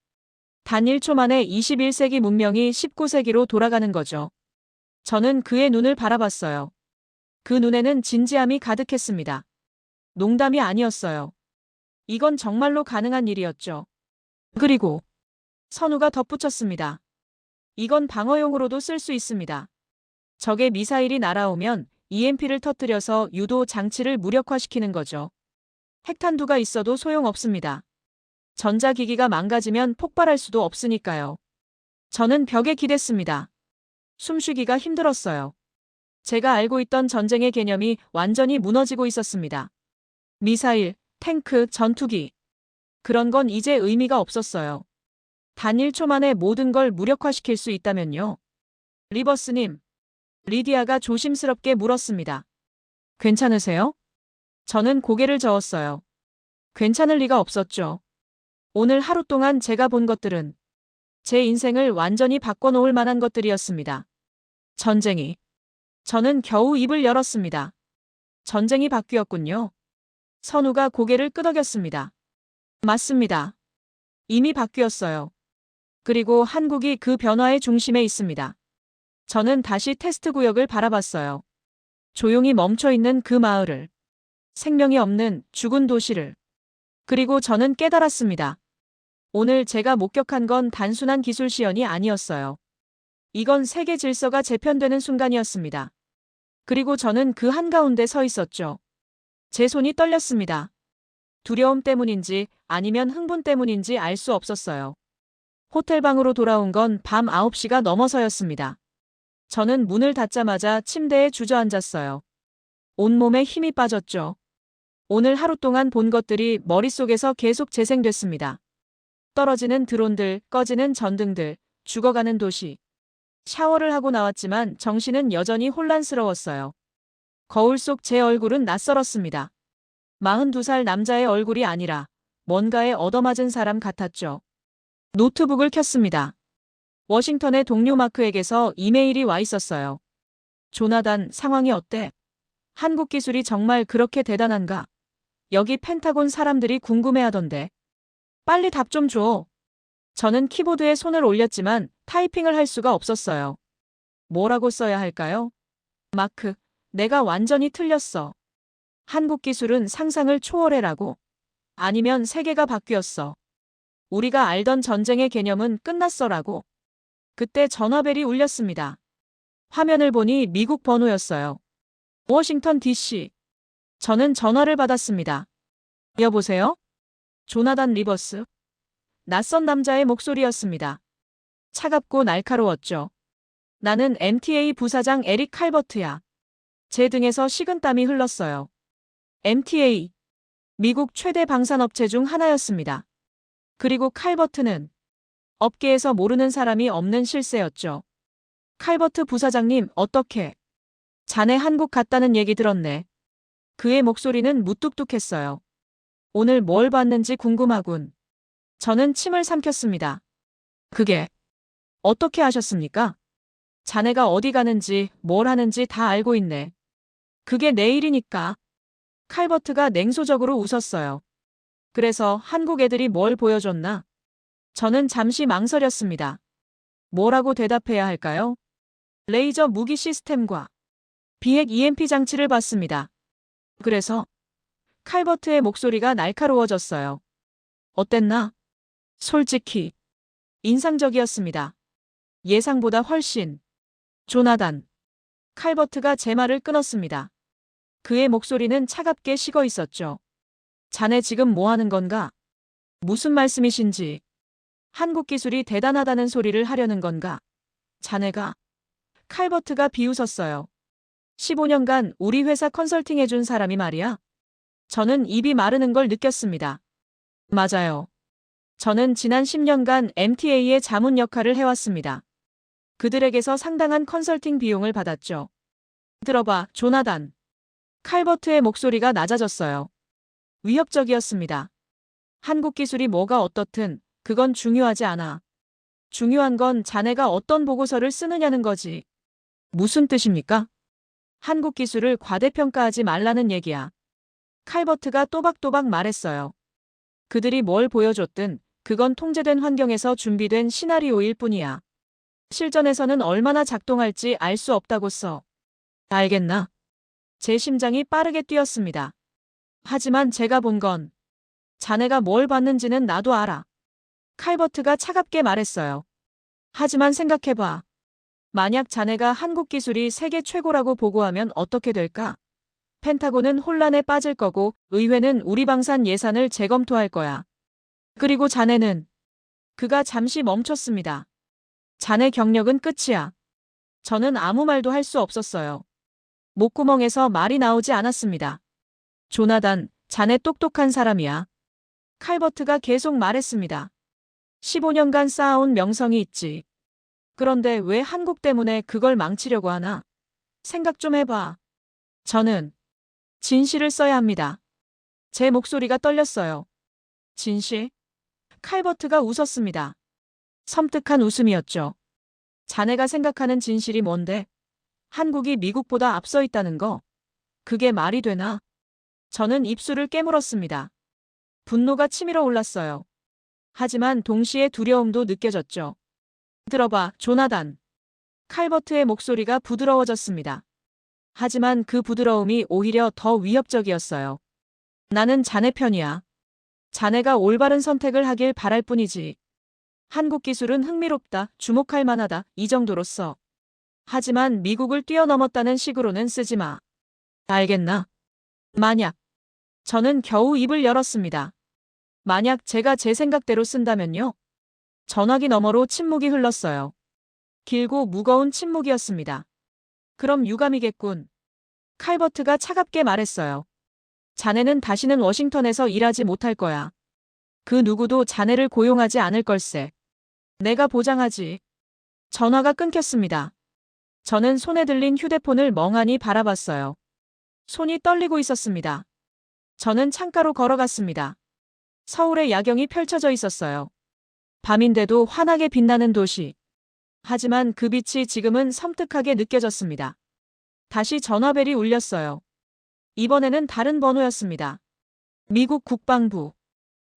B: 단 1초 만에 21세기 문명이 19세기로 돌아가는 거죠. 저는 그의 눈을 바라봤어요. 그 눈에는 진지함이 가득했습니다. 농담이 아니었어요. 이건 정말로 가능한 일이었죠. 그리고 선우가 덧붙였습니다. 이건 방어용으로도 쓸 수 있습니다. 적의 미사일이 날아오면 EMP를 터뜨려서 유도 장치를 무력화시키는 거죠. 핵탄두가 있어도 소용없습니다. 전자기기가 망가지면 폭발할 수도 없으니까요. 저는 벽에 기댔습니다. 숨쉬기가 힘들었어요. 제가 알고 있던 전쟁의 개념이 완전히 무너지고 있었습니다. 미사일, 탱크, 전투기. 그런 건 이제 의미가 없었어요. 단 1초 만에 모든 걸 무력화시킬 수 있다면요. 리버스님. 리디아가 조심스럽게 물었습니다. 괜찮으세요? 저는 고개를 저었어요. 괜찮을 리가 없었죠. 오늘 하루 동안 제가 본 것들은 제 인생을 완전히 바꿔놓을 만한 것들이었습니다. 전쟁이. 저는 겨우 입을 열었습니다. 전쟁이 바뀌었군요. 선우가 고개를 끄덕였습니다. 맞습니다. 이미 바뀌었어요. 그리고 한국이 그 변화의 중심에 있습니다. 저는 다시 테스트 구역을 바라봤어요. 조용히 멈춰있는 그 마을을. 생명이 없는 죽은 도시를. 그리고 저는 깨달았습니다. 오늘 제가 목격한 건 단순한 기술 시연이 아니었어요. 이건 세계 질서가 재편되는 순간이었습니다. 그리고 저는 그 한가운데 서 있었죠. 제 손이 떨렸습니다. 두려움 때문인지 아니면 흥분 때문인지 알 수 없었어요. 호텔 방으로 돌아온 건 밤 9시가 넘어서였습니다. 저는 문을 닫자마자 침대에 주저앉았어요. 온몸에 힘이 빠졌죠. 오늘 하루 동안 본 것들이 머릿속에서 계속 재생됐습니다. 떨어지는 드론들, 꺼지는 전등들, 죽어가는 도시. 샤워를 하고 나왔지만 정신은 여전히 혼란스러웠어요. 거울 속 제 얼굴은 낯설었습니다. 42살 남자의 얼굴이 아니라 뭔가에 얻어맞은 사람 같았죠. 노트북을 켰습니다. 워싱턴의 동료 마크에게서 이메일이 와 있었어요. 조나단, 상황이 어때? 한국 기술이 정말 그렇게 대단한가? 여기 펜타곤 사람들이 궁금해하던데. 빨리 답 좀 줘. 저는 키보드에 손을 올렸지만 타이핑을 할 수가 없었어요. 뭐라고 써야 할까요? 마크, 내가 완전히 틀렸어. 한국 기술은 상상을 초월해라고. 아니면 세계가 바뀌었어. 우리가 알던 전쟁의 개념은 끝났어라고. 그때 전화벨이 울렸습니다. 화면을 보니 미국 번호였어요. 워싱턴 DC. 저는 전화를 받았습니다. 여보세요? 조나단 리버스. 낯선 남자의 목소리였습니다. 차갑고 날카로웠죠. 나는 MTA 부사장 에릭 칼버트야. 제 등에서 식은땀이 흘렀어요. MTA, 미국 최대 방산업체 중 하나였습니다. 그리고 칼버트는 업계에서 모르는 사람이 없는 실세였죠. 칼버트 부사장님, 어떻게? 자네 한국 갔다는 얘기 들었네. 그의 목소리는 무뚝뚝했어요. 오늘 뭘 봤는지 궁금하군. 저는 침을 삼켰습니다. 그게 어떻게 아셨습니까? 자네가 어디 가는지 뭘 하는지 다 알고 있네. 그게 내 일이니까. 칼버트가 냉소적으로 웃었어요. 그래서 한국 애들이 뭘 보여줬나? 저는 잠시 망설였습니다. 뭐라고 대답해야 할까요? 레이저 무기 시스템과 비핵 EMP 장치를 봤습니다. 그래서 칼버트의 목소리가 날카로워졌어요. 어땠나? 솔직히 인상적이었습니다. 예상보다 훨씬. 조나단. 칼버트가 제 말을 끊었습니다. 그의 목소리는 차갑게 식어 있었죠. 자네 지금 뭐 하는 건가? 무슨 말씀이신지. 한국 기술이 대단하다는 소리를 하려는 건가? 자네가. 칼버트가 비웃었어요. 15년간 우리 회사 컨설팅 해준 사람이 말이야. 저는 입이 마르는 걸 느꼈습니다. 맞아요. 저는 지난 10년간 MTA의 자문 역할을 해왔습니다. 그들에게서 상당한 컨설팅 비용을 받았죠. 들어봐, 조나단. 칼버트의 목소리가 낮아졌어요. 위협적이었습니다. 한국 기술이 뭐가 어떻든 그건 중요하지 않아. 중요한 건 자네가 어떤 보고서를 쓰느냐는 거지. 무슨 뜻입니까? 한국 기술을 과대평가하지 말라는 얘기야. 칼버트가 또박또박 말했어요. 그들이 뭘 보여줬든 그건 통제된 환경에서 준비된 시나리오일 뿐이야. 실전에서는 얼마나 작동할지 알 수 없다고 써. 알겠나? 제 심장이 빠르게 뛰었습니다. 하지만 제가 본 건 자네가 뭘 봤는지는 나도 알아. 칼버트가 차갑게 말했어요. 하지만 생각해봐. 만약 자네가 한국 기술이 세계 최고라고 보고하면 어떻게 될까? 펜타곤은 혼란에 빠질 거고 의회는 우리 방산 예산을 재검토할 거야. 그리고 자네는. 그가 잠시 멈췄습니다. 자네 경력은 끝이야. 저는 아무 말도 할 수 없었어요. 목구멍에서 말이 나오지 않았습니다. 조나단, 자네 똑똑한 사람이야. 칼버트가 계속 말했습니다. 15년간 쌓아온 명성이 있지. 그런데 왜 한국 때문에 그걸 망치려고 하나? 생각 좀 해봐. 저는 진실을 써야 합니다. 제 목소리가 떨렸어요. 진실? 칼버트가 웃었습니다. 섬뜩한 웃음이었죠. 자네가 생각하는 진실이 뭔데? 한국이 미국보다 앞서 있다는 거. 그게 말이 되나? 저는 입술을 깨물었습니다. 분노가 치밀어 올랐어요. 하지만 동시에 두려움도 느껴졌죠. 들어봐, 조나단. 칼버트의 목소리가 부드러워졌습니다. 하지만 그 부드러움이 오히려 더 위협적이었어요. 나는 자네 편이야. 자네가 올바른 선택을 하길 바랄 뿐이지. 한국 기술은 흥미롭다, 주목할 만하다, 이 정도로 써. 하지만 미국을 뛰어넘었다는 식으로는 쓰지 마. 알겠나? 만약. 저는 겨우 입을 열었습니다. 만약 제가 제 생각대로 쓴다면요? 전화기 너머로 침묵이 흘렀어요. 길고 무거운 침묵이었습니다. 그럼 유감이겠군. 칼버트가 차갑게 말했어요. 자네는 다시는 워싱턴에서 일하지 못할 거야. 그 누구도 자네를 고용하지 않을 걸세. 내가 보장하지. 전화가 끊겼습니다. 저는 손에 들린 휴대폰을 멍하니 바라봤어요. 손이 떨리고 있었습니다. 저는 창가로 걸어갔습니다. 서울의 야경이 펼쳐져 있었어요. 밤인데도 환하게 빛나는 도시. 하지만 그 빛이 지금은 섬뜩하게 느껴졌습니다. 다시 전화벨이 울렸어요. 이번에는 다른 번호였습니다. 미국 국방부.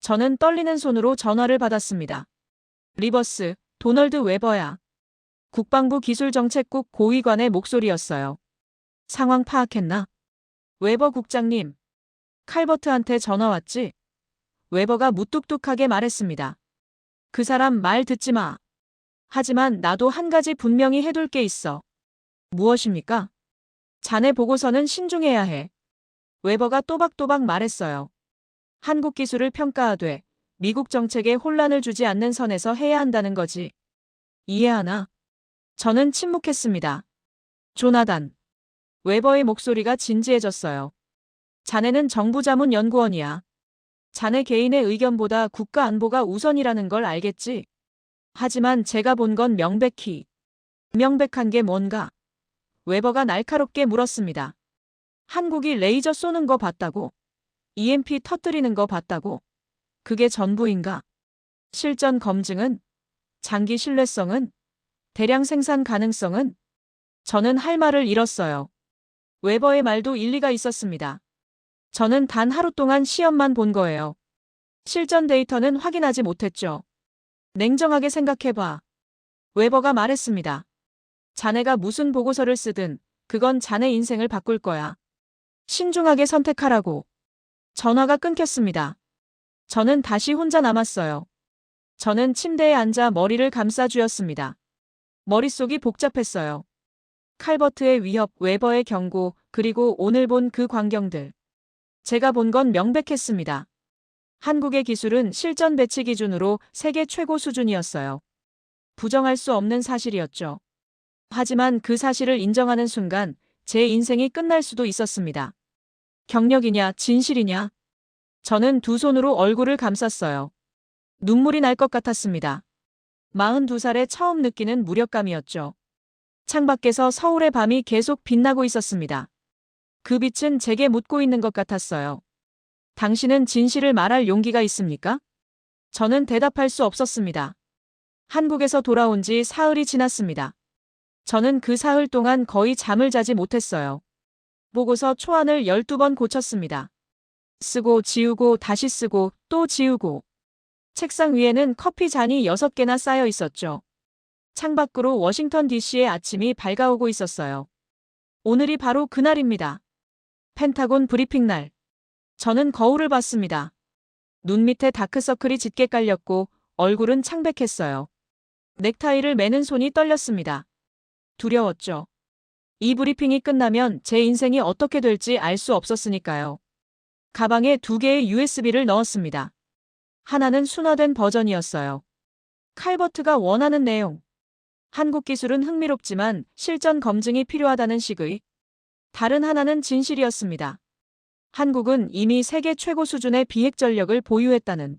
B: 저는 떨리는 손으로 전화를 받았습니다. 리버스, 도널드 웨버야. 국방부 기술정책국 고위관의 목소리였어요. 상황 파악했나? 웨버 국장님. 칼버트한테 전화 왔지? 웨버가 무뚝뚝하게 말했습니다. 그 사람 말 듣지 마. 하지만 나도 한 가지 분명히 해둘 게 있어. 무엇입니까? 자네 보고서는 신중해야 해. 웨버가 또박또박 말했어요. 한국 기술을 평가하되 미국 정책에 혼란을 주지 않는 선에서 해야 한다는 거지. 이해하나? 저는 침묵했습니다. 조나단. 웨버의 목소리가 진지해졌어요. 자네는 정부자문연구원이야. 자네 개인의 의견보다 국가 안보가 우선이라는 걸 알겠지? 하지만 제가 본 건 명백히. 명백한 게 뭔가? 웨버가 날카롭게 물었습니다. 한국이 레이저 쏘는 거 봤다고? EMP 터뜨리는 거 봤다고? 그게 전부인가? 실전 검증은? 장기 신뢰성은? 대량 생산 가능성은? 저는 할 말을 잃었어요. 웨버의 말도 일리가 있었습니다. 저는 단 하루 동안 시험만 본 거예요. 실전 데이터는 확인하지 못했죠. 냉정하게 생각해봐. 웨버가 말했습니다. 자네가 무슨 보고서를 쓰든 그건 자네 인생을 바꿀 거야. 신중하게 선택하라고. 전화가 끊겼습니다. 저는 다시 혼자 남았어요. 저는 침대에 앉아 머리를 감싸 쥐었습니다. 머릿속이 복잡했어요. 칼버트의 위협, 웨버의 경고, 그리고 오늘 본 그 광경들. 제가 본 건 명백했습니다. 한국의 기술은 실전 배치 기준으로 세계 최고 수준이었어요. 부정할 수 없는 사실이었죠. 하지만 그 사실을 인정하는 순간 제 인생이 끝날 수도 있었습니다. 경력이냐, 진실이냐? 저는 두 손으로 얼굴을 감쌌어요. 눈물이 날 것 같았습니다. 42살에 처음 느끼는 무력감이었죠. 창밖에서 서울의 밤이 계속 빛나고 있었습니다. 그 빛은 제게 묻고 있는 것 같았어요. 당신은 진실을 말할 용기가 있습니까? 저는 대답할 수 없었습니다. 한국에서 돌아온 지 사흘이 지났습니다. 저는 그 사흘 동안 거의 잠을 자지 못했어요. 보고서 초안을 12번 고쳤습니다. 쓰고 지우고 다시 쓰고 또 지우고. 책상 위에는 커피 잔이 6개나 쌓여 있었죠. 창밖으로 워싱턴 DC의 아침이 밝아오고 있었어요. 오늘이 바로 그날입니다. 펜타곤 브리핑 날. 저는 거울을 봤습니다. 눈 밑에 다크서클이 짙게 깔렸고 얼굴은 창백했어요. 넥타이를 매는 손이 떨렸습니다. 두려웠죠. 이 브리핑이 끝나면 제 인생이 어떻게 될지 알 수 없었으니까요. 가방에 2개의 USB를 넣었습니다. 하나는 순화된 버전이었어요. 칼버트가 원하는 내용. 한국 기술은 흥미롭지만 실전 검증이 필요하다는 식의. 다른 하나는 진실이었습니다. 한국은 이미 세계 최고 수준의 비핵 전력을 보유했다는.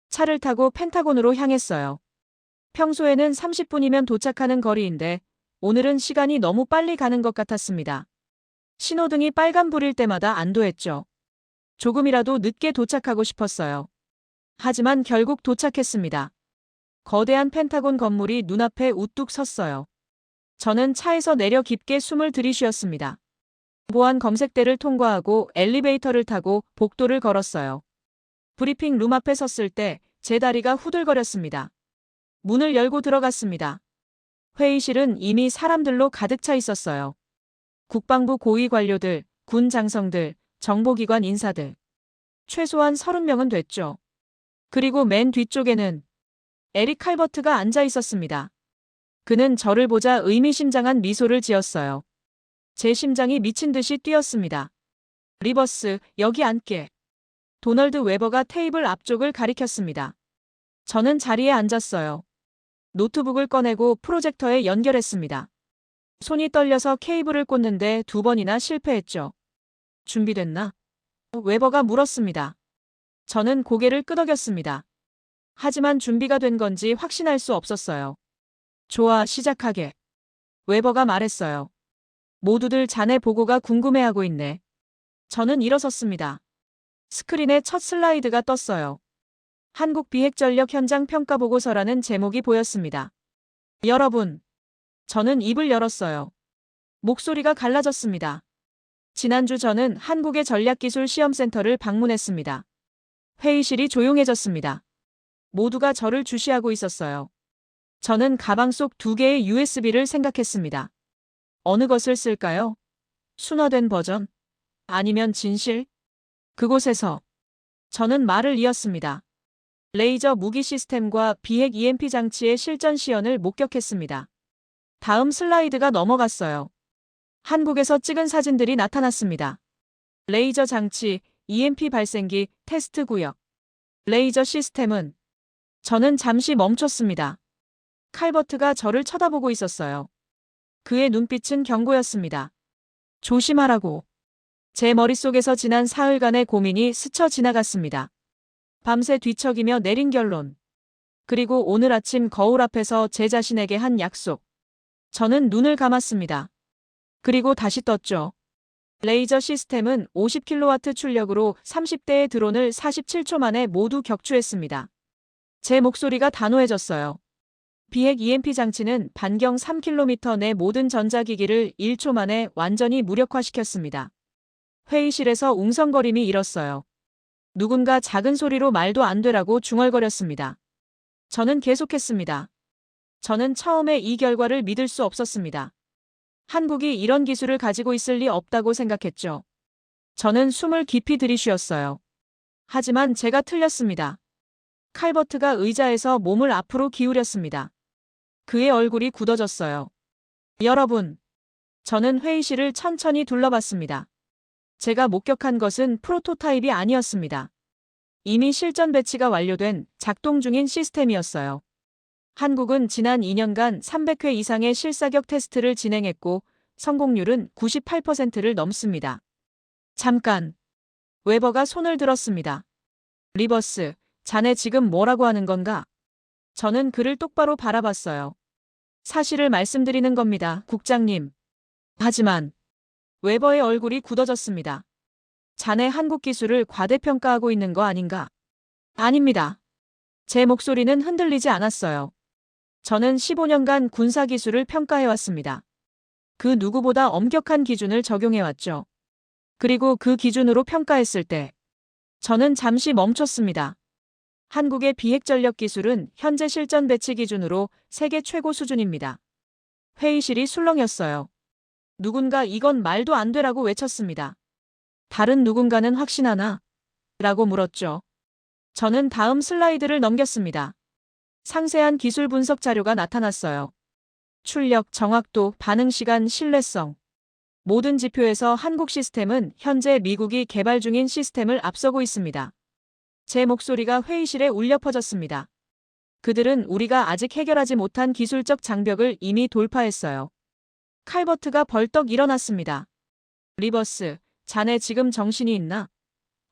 B: 차를 타고 펜타곤으로 향했어요. 평소에는 30분이면 도착하는 거리인데 오늘은 시간이 너무 빨리 가는 것 같았습니다. 신호등이 빨간불일 때마다 안도했죠. 조금이라도 늦게 도착하고 싶었어요. 하지만 결국 도착했습니다. 거대한 펜타곤 건물이 눈앞에 우뚝 섰어요. 저는 차에서 내려 깊게 숨을 들이쉬었습니다. 보안 검색대를 통과하고 엘리베이터를 타고 복도를 걸었어요. 브리핑 룸 앞에 섰을 때 제 다리가 후들거렸습니다. 문을 열고 들어갔습니다. 회의실은 이미 사람들로 가득 차 있었어요. 국방부 고위 관료들, 군 장성들, 정보기관 인사들. 최소한 30명은 됐죠. 그리고 맨 뒤쪽에는 에릭 칼버트가 앉아 있었습니다. 그는 저를 보자 의미심장한 미소를 지었어요. 제 심장이 미친 듯이 뛰었습니다. 리버스, 여기 앉게. 도널드 웨버가 테이블 앞쪽을 가리켰습니다. 저는 자리에 앉았어요. 노트북을 꺼내고 프로젝터에 연결했습니다. 손이 떨려서 케이블을 꽂는데 2번이나 실패했죠. 준비됐나? 웨버가 물었습니다. 저는 고개를 끄덕였습니다. 하지만 준비가 된 건지 확신할 수 없었어요. 좋아, 시작하게. 웨버가 말했어요. 모두들 자네 보고가 궁금해하고 있네. 저는 일어섰습니다. 스크린에 첫 슬라이드가 떴어요. 한국 비핵전력 현장 평가 보고서라는 제목이 보였습니다. 여러분. 저는 입을 열었어요. 목소리가 갈라졌습니다. 지난주 저는 한국의 전략기술시험센터를 방문했습니다. 회의실이 조용해졌습니다. 모두가 저를 주시하고 있었어요. 저는 가방 속 2개의 USB를 생각했습니다. 어느 것을 쓸까요? 순화된 버전? 아니면 진실? 그곳에서 저는 말을 이었습니다. 레이저 무기 시스템과 비핵 EMP 장치의 실전 시연을 목격했습니다. 다음 슬라이드가 넘어갔어요. 한국에서 찍은 사진들이 나타났습니다. 레이저 장치, EMP 발생기, 테스트 구역. 레이저 시스템은 저는 잠시 멈췄습니다. 칼버트가 저를 쳐다보고 있었어요. 그의 눈빛은 경고였습니다. 조심하라고. 제 머릿속에서 지난 사흘간의 고민이 스쳐 지나갔습니다. 밤새 뒤척이며 내린 결론. 그리고 오늘 아침 거울 앞에서 제 자신에게 한 약속. 저는 눈을 감았습니다. 그리고 다시 떴죠. 레이저 시스템은 50kW 출력으로 30대의 드론을 47초 만에 모두 격추했습니다. 제 목소리가 단호해졌어요. 비핵 EMP 장치는 반경 3km 내 모든 전자기기를 1초 만에 완전히 무력화시켰습니다. 회의실에서 웅성거림이 일었어요. 누군가 작은 소리로 말도 안 되라고 중얼거렸습니다. 저는 계속했습니다. 저는 처음에 이 결과를 믿을 수 없었습니다. 한국이 이런 기술을 가지고 있을 리 없다고 생각했죠. 저는 숨을 깊이 들이쉬었어요. 하지만 제가 틀렸습니다. 칼버트가 의자에서 몸을 앞으로 기울였습니다. 그의 얼굴이 굳어졌어요. 여러분, 저는 회의실을 천천히 둘러봤습니다. 제가 목격한 것은 프로토타입이 아니었습니다. 이미 실전 배치가 완료된 작동 중인 시스템이었어요. 한국은 지난 2년간 300회 이상의 실사격 테스트를 진행했고 성공률은 98%를 넘습니다. 잠깐. 웨버가 손을 들었습니다. 리버스, 자네 지금 뭐라고 하는 건가? 저는 그를 똑바로 바라봤어요. 사실을 말씀드리는 겁니다, 국장님. 하지만 웨버의 얼굴이 굳어졌습니다. 자네 한국 기술을 과대평가하고 있는 거 아닌가? 아닙니다. 제 목소리는 흔들리지 않았어요. 저는 15년간 군사기술을 평가해왔습니다. 그 누구보다 엄격한 기준을 적용해왔죠. 그리고 그 기준으로 평가했을 때 저는 잠시 멈췄습니다. 한국의 비핵전력 기술은 현재 실전 배치 기준으로 세계 최고 수준입니다. 회의실이 술렁였어요. 누군가 이건 말도 안 되라고 외쳤습니다. 다른 누군가는 확신하나? 라고 물었죠. 저는 다음 슬라이드를 넘겼습니다. 상세한 기술 분석 자료가 나타났어요. 출력, 정확도, 반응 시간, 신뢰성. 모든 지표에서 한국 시스템은 현재 미국이 개발 중인 시스템을 앞서고 있습니다. 제 목소리가 회의실에 울려 퍼졌습니다. 그들은 우리가 아직 해결하지 못한 기술적 장벽을 이미 돌파했어요. 칼버트가 벌떡 일어났습니다. 리버스, 자네 지금 정신이 있나?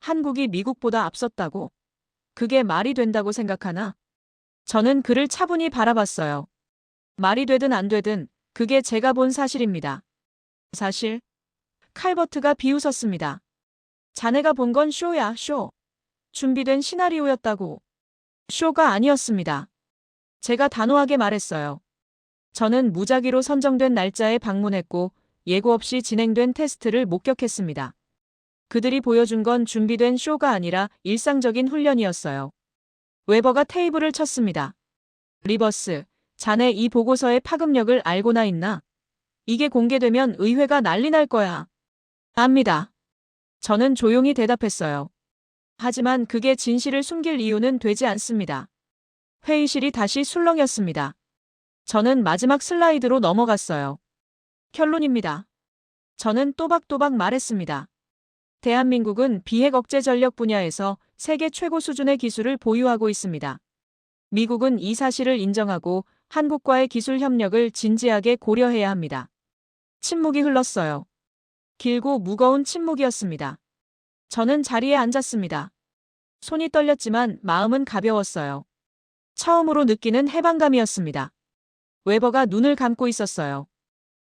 B: 한국이 미국보다 앞섰다고? 그게 말이 된다고 생각하나? 저는 그를 차분히 바라봤어요. 말이 되든 안 되든 그게 제가 본 사실입니다. 사실? 칼버트가 비웃었습니다. 자네가 본 건 쇼야, 쇼. 준비된 시나리오였다고. 쇼가 아니었습니다. 제가 단호하게 말했어요. 저는 무작위로 선정된 날짜에 방문했고 예고 없이 진행된 테스트를 목격했습니다. 그들이 보여준 건 준비된 쇼가 아니라 일상적인 훈련이었어요. 웨버가 테이블을 쳤습니다. 리버스, 자네 이 보고서의 파급력을 알고나 있나? 이게 공개되면 의회가 난리 날 거야. 압니다. 저는 조용히 대답했어요. 하지만 그게 진실을 숨길 이유는 되지 않습니다. 회의실이 다시 술렁였습니다. 저는 마지막 슬라이드로 넘어갔어요. 결론입니다. 저는 또박또박 말했습니다. 대한민국은 비핵 억제 전력 분야에서 세계 최고 수준의 기술을 보유하고 있습니다. 미국은 이 사실을 인정하고 한국과의 기술 협력을 진지하게 고려해야 합니다. 침묵이 흘렀어요. 길고 무거운 침묵이었습니다. 저는 자리에 앉았습니다. 손이 떨렸지만 마음은 가벼웠어요. 처음으로 느끼는 해방감이었습니다. 웨버가 눈을 감고 있었어요.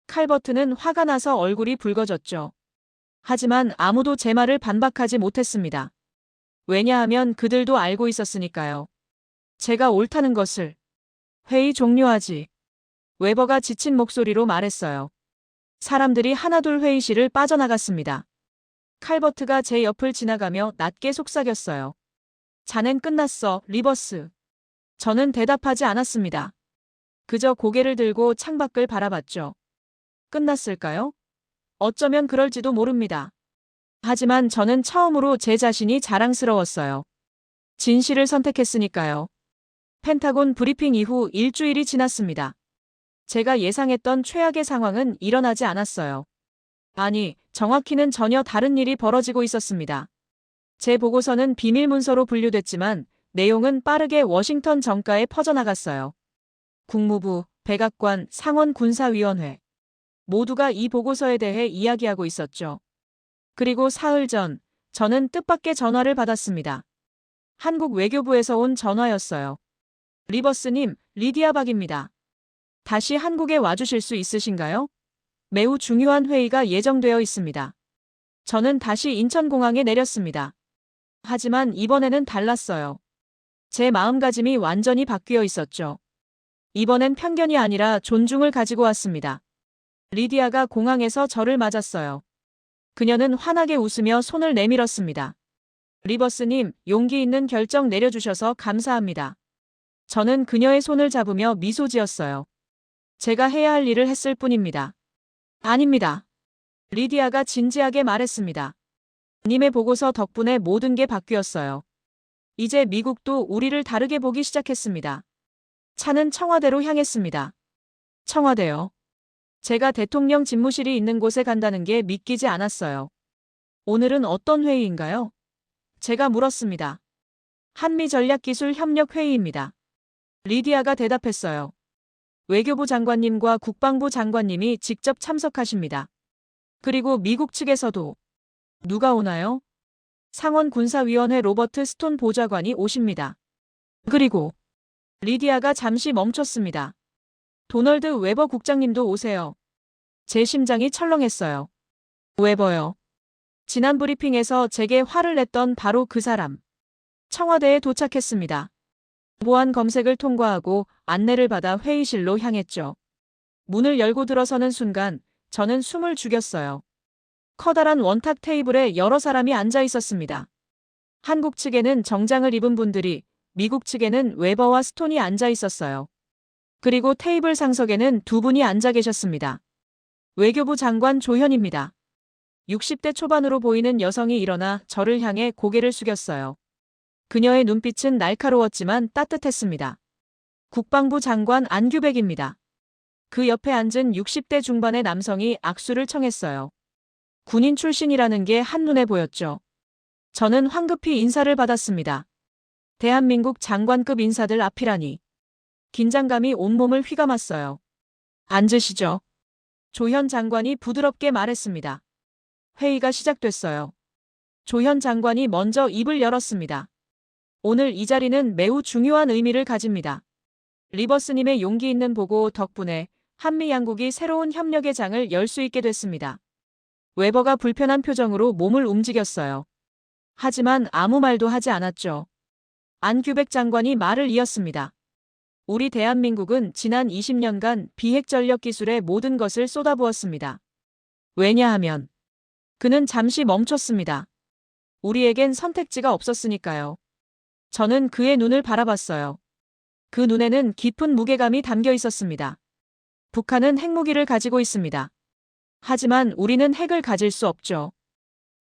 B: 칼버트는 화가 나서 얼굴이 붉어졌죠. 하지만 아무도 제 말을 반박하지 못했습니다. 왜냐하면 그들도 알고 있었으니까요. 제가 옳다는 것을. 회의 종료하지. 웨버가 지친 목소리로 말했어요. 사람들이 하나둘 회의실을 빠져나갔습니다. 칼버트가 제 옆을 지나가며 낮게 속삭였어요. 자넨 끝났어, 리버스. 저는 대답하지 않았습니다. 그저 고개를 들고 창밖을 바라봤죠. 끝났을까요? 어쩌면 그럴지도 모릅니다. 하지만 저는 처음으로 제 자신이 자랑스러웠어요. 진실을 선택했으니까요. 펜타곤 브리핑 이후 일주일이 지났습니다. 제가 예상했던 최악의 상황은 일어나지 않았어요. 아니, 정확히는 전혀 다른 일이 벌어지고 있었습니다. 제 보고서는 비밀 문서로 분류됐지만 내용은 빠르게 워싱턴 정가에 퍼져나갔어요. 국무부, 백악관, 상원군사위원회 모두가 이 보고서에 대해 이야기하고 있었죠. 그리고 사흘 전 저는 뜻밖의 전화를 받았습니다. 한국 외교부에서 온 전화였어요. 리버스님, 리디아 박입니다. 다시 한국에 와주실 수 있으신가요? 매우 중요한 회의가 예정되어 있습니다. 저는 다시 인천공항에 내렸습니다. 하지만 이번에는 달랐어요. 제 마음가짐이 완전히 바뀌어 있었죠. 이번엔 편견이 아니라 존중을 가지고 왔습니다. 리디아가 공항에서 저를 맞았어요. 그녀는 환하게 웃으며 손을 내밀었습니다. 리버스님, 용기 있는 결정 내려주셔서 감사합니다. 저는 그녀의 손을 잡으며 미소 지었어요. 제가 해야 할 일을 했을 뿐입니다. 아닙니다. 리디아가 진지하게 말했습니다. 님의 보고서 덕분에 모든 게 바뀌었어요. 이제 미국도 우리를 다르게 보기 시작했습니다. 차는 청와대로 향했습니다. 청와대요. 제가 대통령 집무실이 있는 곳에 간다는 게 믿기지 않았어요. 오늘은 어떤 회의인가요? 제가 물었습니다. 한미전략기술협력회의입니다. 리디아가 대답했어요. 외교부 장관님과 국방부 장관님이 직접 참석하십니다. 그리고 미국 측에서도. 누가 오나요? 상원군사위원회 로버트 스톤 보좌관이 오십니다. 그리고 리디아가 잠시 멈췄습니다. 도널드 웨버 국장님도 오세요. 제 심장이 철렁했어요. 웨버요. 지난 브리핑에서 제게 화를 냈던 바로 그 사람. 청와대에 도착했습니다. 보안 검색을 통과하고 안내를 받아 회의실로 향했죠. 문을 열고 들어서는 순간 저는 숨을 죽였어요. 커다란 원탁 테이블에 여러 사람이 앉아 있었습니다. 한국 측에는 정장을 입은 분들이, 미국 측에는 웨버와 스톤이 앉아 있었어요. 그리고 테이블 상석에는 두 분이 앉아 계셨습니다. 외교부 장관 조현입니다. 60대 초반으로 보이는 여성이 일어나 저를 향해 고개를 숙였어요. 그녀의 눈빛은 날카로웠지만 따뜻했습니다. 국방부 장관 안규백입니다. 그 옆에 앉은 60대 중반의 남성이 악수를 청했어요. 군인 출신이라는 게 한눈에 보였죠. 저는 황급히 인사를 받았습니다. 대한민국 장관급 인사들 앞이라니. 긴장감이 온몸을 휘감았어요. 앉으시죠. 조현 장관이 부드럽게 말했습니다. 회의가 시작됐어요. 조현 장관이 먼저 입을 열었습니다. 오늘 이 자리는 매우 중요한 의미를 가집니다. 리버스님의 용기 있는 보고 덕분에 한미 양국이 새로운 협력의 장을 열 수 있게 됐습니다. 웨버가 불편한 표정으로 몸을 움직였어요. 하지만 아무 말도 하지 않았죠. 안규백 장관이 말을 이었습니다. 우리 대한민국은 지난 20년간 비핵 전력 기술에 모든 것을 쏟아부었습니다. 왜냐하면 그는 잠시 멈췄습니다. 우리에겐 선택지가 없었으니까요. 저는 그의 눈을 바라봤어요. 그 눈에는 깊은 무게감이 담겨 있었습니다. 북한은 핵무기를 가지고 있습니다. 하지만 우리는 핵을 가질 수 없죠.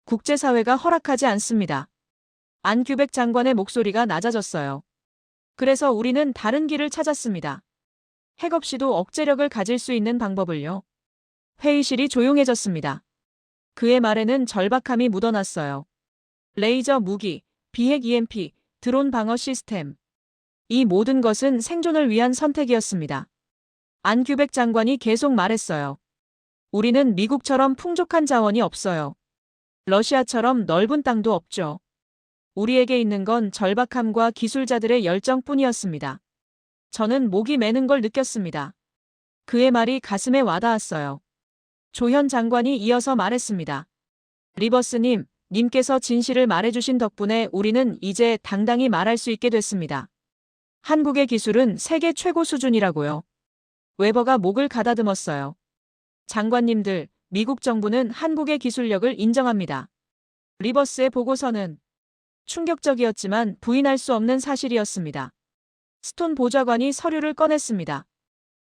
B: 국제사회가 허락하지 않습니다. 안규백 장관의 목소리가 낮아졌어요. 그래서 우리는 다른 길을 찾았습니다. 핵 없이도 억제력을 가질 수 있는 방법을요. 회의실이 조용해졌습니다. 그의 말에는 절박함이 묻어났어요. 레이저 무기, 비핵 EMP, 드론 방어 시스템. 이 모든 것은 생존을 위한 선택이었습니다. 안규백 장관이 계속 말했어요. 우리는 미국처럼 풍족한 자원이 없어요. 러시아처럼 넓은 땅도 없죠. 우리에게 있는 건 절박함과 기술자들의 열정뿐이었습니다. 저는 목이 메는 걸 느꼈습니다. 그의 말이 가슴에 와닿았어요. 조현 장관이 이어서 말했습니다. 리버스님, 님께서 진실을 말해주신 덕분에 우리는 이제 당당히 말할 수 있게 됐습니다. 한국의 기술은 세계 최고 수준이라고요. 웨버가 목을 가다듬었어요. 장관님들, 미국 정부는 한국의 기술력을 인정합니다. 리버스의 보고서는 충격적이었지만 부인할 수 없는 사실이었습니다. 스톤 보좌관이 서류를 꺼냈습니다.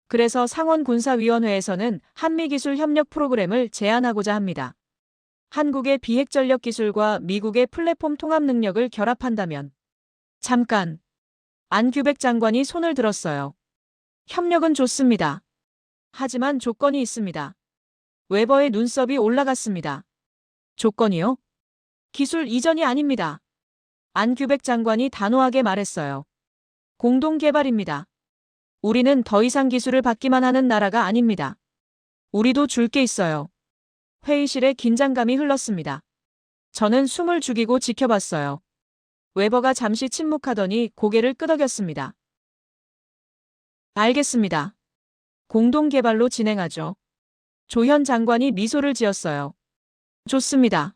B: 그래서 상원군사위원회에서는 한미기술 협력 프로그램을 제안하고자 합니다. 한국의 비핵 전력 기술과 미국의 플랫폼 통합 능력을 결합한다면. 잠깐. 안규백 장관이 손을 들었어요. 협력은 좋습니다. 하지만 조건이 있습니다. 웨버의 눈썹이 올라갔습니다. 조건이요? 기술 이전이 아닙니다. 안규백 장관이 단호하게 말했어요. 공동 개발입니다. 우리는 더 이상 기술을 받기만 하는 나라가 아닙니다. 우리도 줄 게 있어요. 회의실에 긴장감이 흘렀습니다. 저는 숨을 죽이고 지켜봤어요. 웨버가 잠시 침묵하더니 고개를 끄덕였습니다. 알겠습니다. 공동개발로 진행하죠. 조현 장관이 미소를 지었어요. 좋습니다.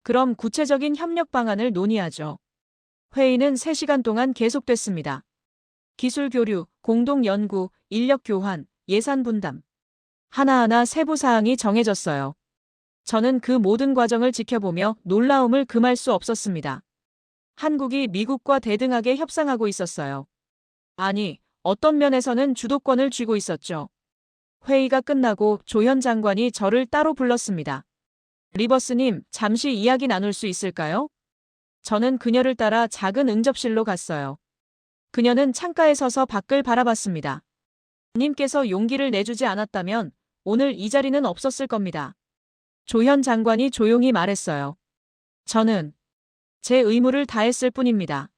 B: 그럼 구체적인 협력 방안을 논의하죠. 회의는 3시간 동안 계속됐습니다. 기술 교류, 공동 연구, 인력 교환, 예산 분담. 하나하나 세부 사항이 정해졌어요. 저는 그 모든 과정을 지켜보며 놀라움을 금할 수 없었습니다. 한국이 미국과 대등하게 협상하고 있었어요. 아니, 어떤 면에서는 주도권을 쥐고 있었죠. 회의가 끝나고 조현 장관이 저를 따로 불렀습니다. 리버스님, 잠시 이야기 나눌 수 있을까요? 저는 그녀를 따라 작은 응접실로 갔어요. 그녀는 창가에 서서 밖을 바라봤습니다. 님께서 용기를 내주지 않았다면 오늘 이 자리는 없었을 겁니다. 조현 장관이 조용히 말했어요. 저는 제 의무를 다했을 뿐입니다.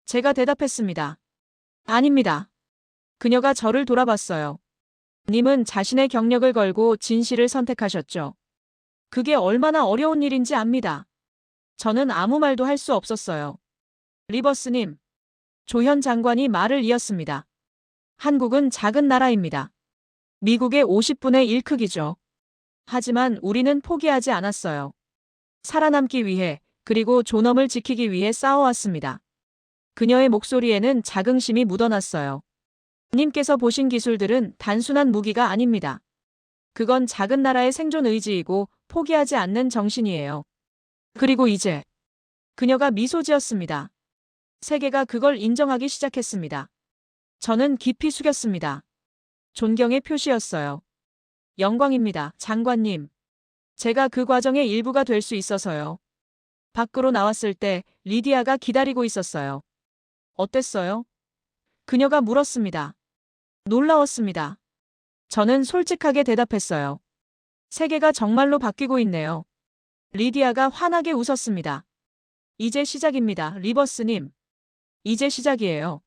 B: 제가 대답했습니다. 아닙니다. 그녀가 저를 돌아봤어요. 님은 자신의 경력을 걸고 진실을 선택하셨죠. 그게 얼마나 어려운 일인지 압니다. 저는 아무 말도 할 수 없었어요. 리버스님. 조현 장관이 말을 이었습니다. 한국은 작은 나라입니다. 미국의 50분의 1 크기죠. 하지만 우리는 포기하지 않았어요. 살아남기 위해, 그리고 존엄을 지키기 위해 싸워왔습니다. 그녀의 목소리에는 자긍심이 묻어났어요. 님께서 보신 기술들은 단순한 무기가 아닙니다. 그건 작은 나라의 생존 의지이고 포기하지 않는 정신이에요. 그리고 이제 그녀가 미소 지었습니다. 세계가 그걸 인정하기 시작했습니다. 저는 깊이 숙였습니다. 존경의 표시였어요. 영광입니다, 장관님. 제가 그 과정의 일부가 될 수 있어서요. 밖으로 나왔을 때 리디아가 기다리고 있었어요. 어땠어요? 그녀가 물었습니다. 놀라웠습니다. 저는 솔직하게 대답했어요. 세계가 정말로 바뀌고 있네요. 리디아가 환하게 웃었습니다. 이제 시작입니다, 리버스님. 이제 시작이에요.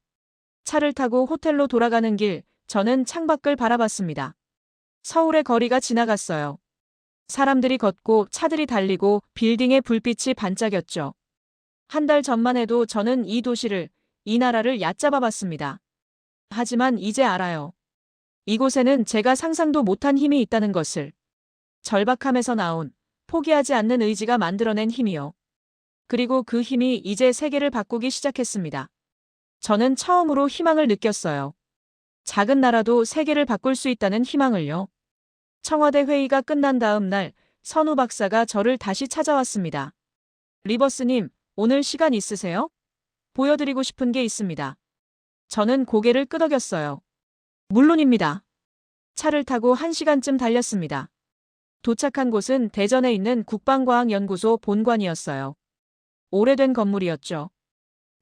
B: 차를 타고 호텔로 돌아가는 길, 저는 창밖을 바라봤습니다. 서울의 거리가 지나갔어요. 사람들이 걷고 차들이 달리고 빌딩의 불빛이 반짝였죠. 한 달 전만 해도 저는 이 도시를, 이 나라를 얕잡아 봤습니다. 하지만 이제 알아요. 이곳에는 제가 상상도 못한 힘이 있다는 것을. 절박함에서 나온, 포기하지 않는 의지가 만들어낸 힘이요. 그리고 그 힘이 이제 세계를 바꾸기 시작했습니다. 저는 처음으로 희망을 느꼈어요. 작은 나라도 세계를 바꿀 수 있다는 희망을요. 청와대 회의가 끝난 다음 날, 선우 박사가 저를 다시 찾아왔습니다. 리버스님, 오늘 시간 있으세요? 보여드리고 싶은 게 있습니다. 저는 고개를 끄덕였어요. 물론입니다. 차를 타고 1시간쯤 달렸습니다. 도착한 곳은 대전에 있는 국방과학연구소 본관이었어요. 오래된 건물이었죠.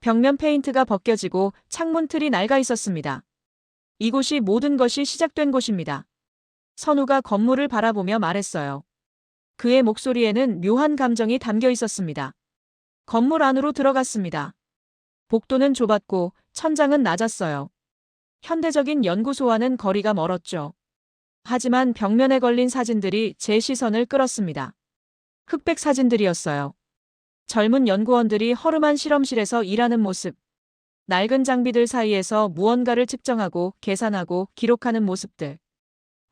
B: 벽면 페인트가 벗겨지고 창문 틀이 낡아 있었습니다. 이곳이 모든 것이 시작된 곳입니다. 선우가 건물을 바라보며 말했어요. 그의 목소리에는 묘한 감정이 담겨 있었습니다. 건물 안으로 들어갔습니다. 복도는 좁았고 천장은 낮았어요. 현대적인 연구소와는 거리가 멀었죠. 하지만 벽면에 걸린 사진들이 제 시선을 끌었습니다. 흑백 사진들이었어요. 젊은 연구원들이 허름한 실험실에서 일하는 모습. 낡은 장비들 사이에서 무언가를 측정하고 계산하고 기록하는 모습들.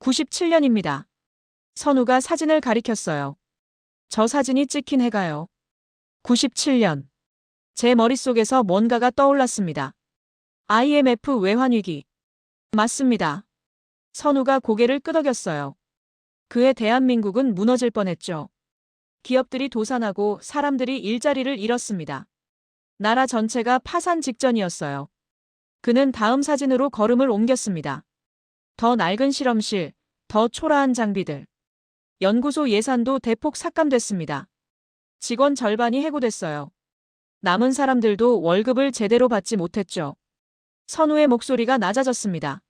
B: 97년입니다. 선우가 사진을 가리켰어요. 저 사진이 찍힌 해가요. 97년. 제 머릿속에서 뭔가가 떠올랐습니다. IMF 외환위기. 맞습니다. 선우가 고개를 끄덕였어요. 그해 대한민국은 무너질 뻔했죠. 기업들이 도산하고 사람들이 일자리를 잃었습니다. 나라 전체가 파산 직전이었어요. 그는 다음 사진으로 걸음을 옮겼습니다. 더 낡은 실험실, 더 초라한 장비들. 연구소 예산도 대폭 삭감됐습니다. 직원 절반이 해고됐어요. 남은 사람들도 월급을 제대로 받지 못했죠. 선우의 목소리가 낮아졌습니다.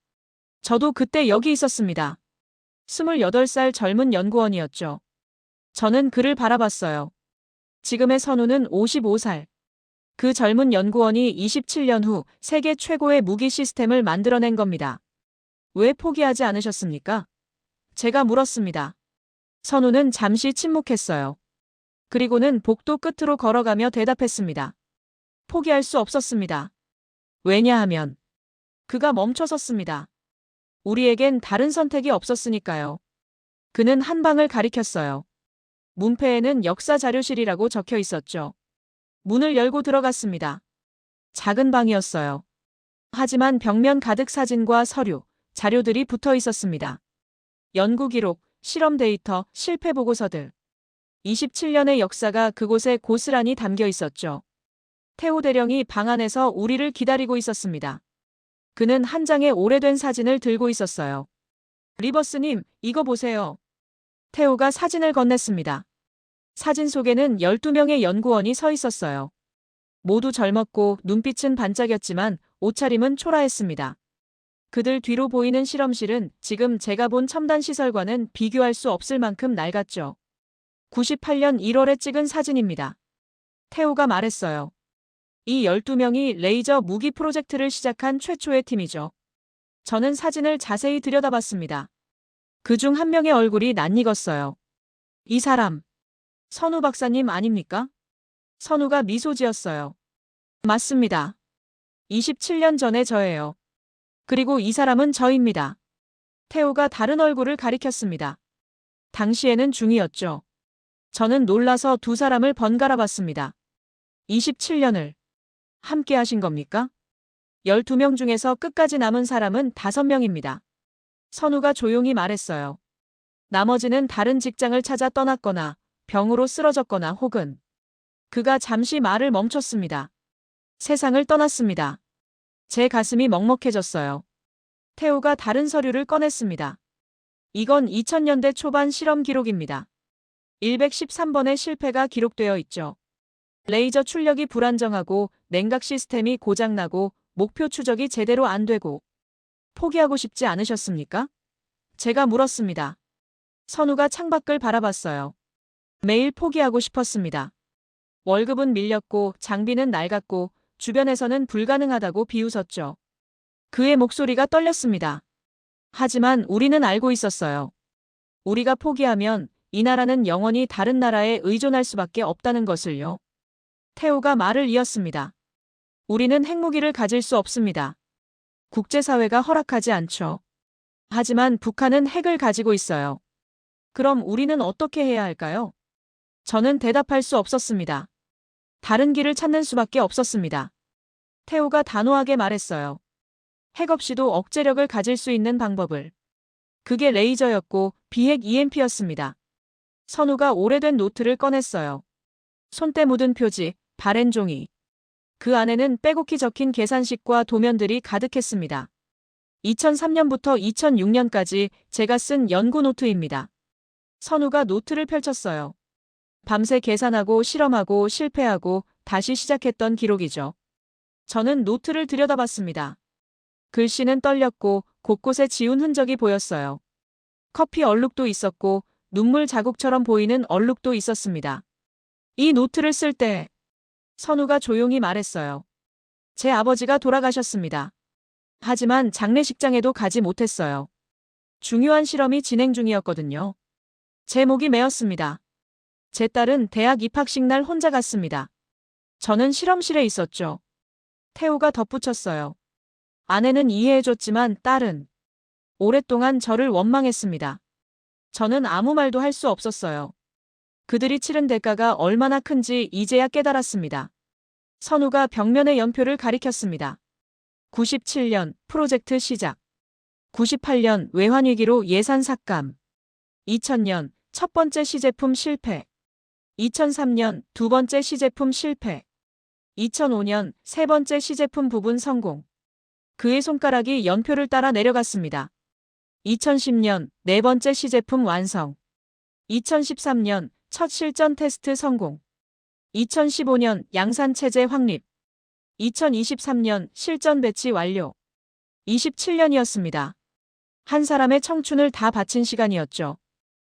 B: 저도 그때 여기 있었습니다. 28살 젊은 연구원이었죠. 저는 그를 바라봤어요. 지금의 선우는 55살. 그 젊은 연구원이 27년 후 세계 최고의 무기 시스템을 만들어낸 겁니다. 왜 포기하지 않으셨습니까? 제가 물었습니다. 선우는 잠시 침묵했어요. 그리고는 복도 끝으로 걸어가며 대답했습니다. 포기할 수 없었습니다. 왜냐하면 그가 멈춰섰습니다. 우리에겐 다른 선택이 없었으니까요. 그는 한 방을 가리켰어요. 문패에는 역사 자료실이라고 적혀 있었죠. 문을 열고 들어갔습니다. 작은 방이었어요. 하지만 벽면 가득 사진과 서류, 자료들이 붙어 있었습니다. 연구 기록, 실험 데이터, 실패 보고서들. 27년의 역사가 그곳에 고스란히 담겨 있었죠. 태호 대령이 방 안에서 우리를 기다리고 있었습니다. 그는 한 장의 오래된 사진을 들고 있었어요. 리버스님, 이거 보세요. 태호가 사진을 건넸습니다. 사진 속에는 12명의 연구원이 서 있었어요. 모두 젊었고 눈빛은 반짝였지만 옷차림은 초라했습니다. 그들 뒤로 보이는 실험실은 지금 제가 본 첨단 시설과는 비교할 수 없을 만큼 낡았죠. 98년 1월에 찍은 사진입니다. 태호가 말했어요. 이 12명이 레이저 무기 프로젝트를 시작한 최초의 팀이죠. 저는 사진을 자세히 들여다봤습니다. 그중 한 명의 얼굴이 낯익었어요. 이 사람, 선우 박사님 아닙니까? 선우가 미소 지었어요. 맞습니다. 27년 전의 저예요. 그리고 이 사람은 저입니다. 태호가 다른 얼굴을 가리켰습니다. 당시에는 중이었죠. 저는 놀라서 두 사람을 번갈아 봤습니다. 27년을 함께 하신 겁니까? 12명 중에서 끝까지 남은 사람은 5명입니다. 선우가 조용히 말했어요. 나머지는 다른 직장을 찾아 떠났거나 병으로 쓰러졌거나 혹은 그가 잠시 말을 멈췄습니다. 세상을 떠났습니다. 제 가슴이 먹먹해졌어요. 태호가 다른 서류를 꺼냈습니다. 이건 2000년대 초반 실험 기록입니다. 113번의 실패가 기록되어 있죠. 레이저 출력이 불안정하고 냉각 시스템이 고장나고 목표 추적이 제대로 안 되고 포기하고 싶지 않으셨습니까? 제가 물었습니다. 선우가 창밖을 바라봤어요. 매일 포기하고 싶었습니다. 월급은 밀렸고 장비는 낡았고 주변에서는 불가능하다고 비웃었죠. 그의 목소리가 떨렸습니다. 하지만 우리는 알고 있었어요. 우리가 포기하면 이 나라는 영원히 다른 나라에 의존할 수밖에 없다는 것을요. 태호가 말을 이었습니다. 우리는 핵무기를 가질 수 없습니다. 국제사회가 허락하지 않죠. 하지만 북한은 핵을 가지고 있어요. 그럼 우리는 어떻게 해야 할까요? 저는 대답할 수 없었습니다. 다른 길을 찾는 수밖에 없었습니다. 태호가 단호하게 말했어요. 핵 없이도 억제력을 가질 수 있는 방법을. 그게 레이저였고 비핵 EMP였습니다. 선우가 오래된 노트를 꺼냈어요. 손때 묻은 표지, 바랜 종이. 그 안에는 빼곡히 적힌 계산식과 도면들이 가득했습니다. 2003년부터 2006년까지 제가 쓴 연구 노트입니다. 선우가 노트를 펼쳤어요. 밤새 계산하고 실험하고 실패하고 다시 시작했던 기록이죠. 저는 노트를 들여다봤습니다. 글씨는 떨렸고 곳곳에 지운 흔적이 보였어요. 커피 얼룩도 있었고 눈물 자국처럼 보이는 얼룩도 있었습니다. 이 노트를 쓸 때 선우가 조용히 말했어요. 제 아버지가 돌아가셨습니다. 하지만 장례식장에도 가지 못했어요. 중요한 실험이 진행 중이었거든요. 제 목이 메었습니다. 제 딸은 대학 입학식 날 혼자 갔습니다. 저는 실험실에 있었죠. 태호가 덧붙였어요. 아내는 이해해줬지만 딸은 오랫동안 저를 원망했습니다. 저는 아무 말도 할 수 없었어요. 그들이 치른 대가가 얼마나 큰지 이제야 깨달았습니다. 선우가 벽면의 연표를 가리켰습니다. 97년 프로젝트 시작. 98년 외환위기로 예산 삭감. 2000년 첫 번째 시제품 실패. 2003년 두 번째 시제품 실패. 2005년 세 번째 시제품 부분 성공. 그의 손가락이 연표를 따라 내려갔습니다. 2010년 네 번째 시제품 완성. 2013년 첫 실전 테스트 성공. 2015년 양산체제 확립. 2023년 실전 배치 완료. 27년이었습니다. 한 사람의 청춘을 다 바친 시간이었죠.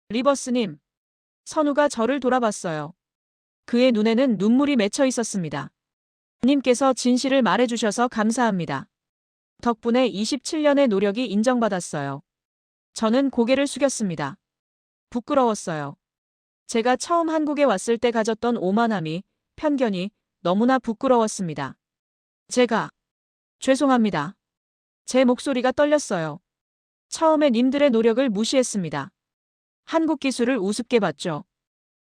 B: 리버스님. 선우가 저를 돌아봤어요. 그의 눈에는 눈물이 맺혀 있었습니다. 님께서 진실을 말해주셔서 감사합니다. 덕분에 27년의 노력이 인정받았어요. 저는 고개를 숙였습니다. 부끄러웠어요. 제가 처음 한국에 왔을 때 가졌던 오만함이, 편견이 너무나 부끄러웠습니다. 죄송합니다. 제 목소리가 떨렸어요. 처음에 님들의 노력을 무시했습니다. 한국 기술을 우습게 봤죠.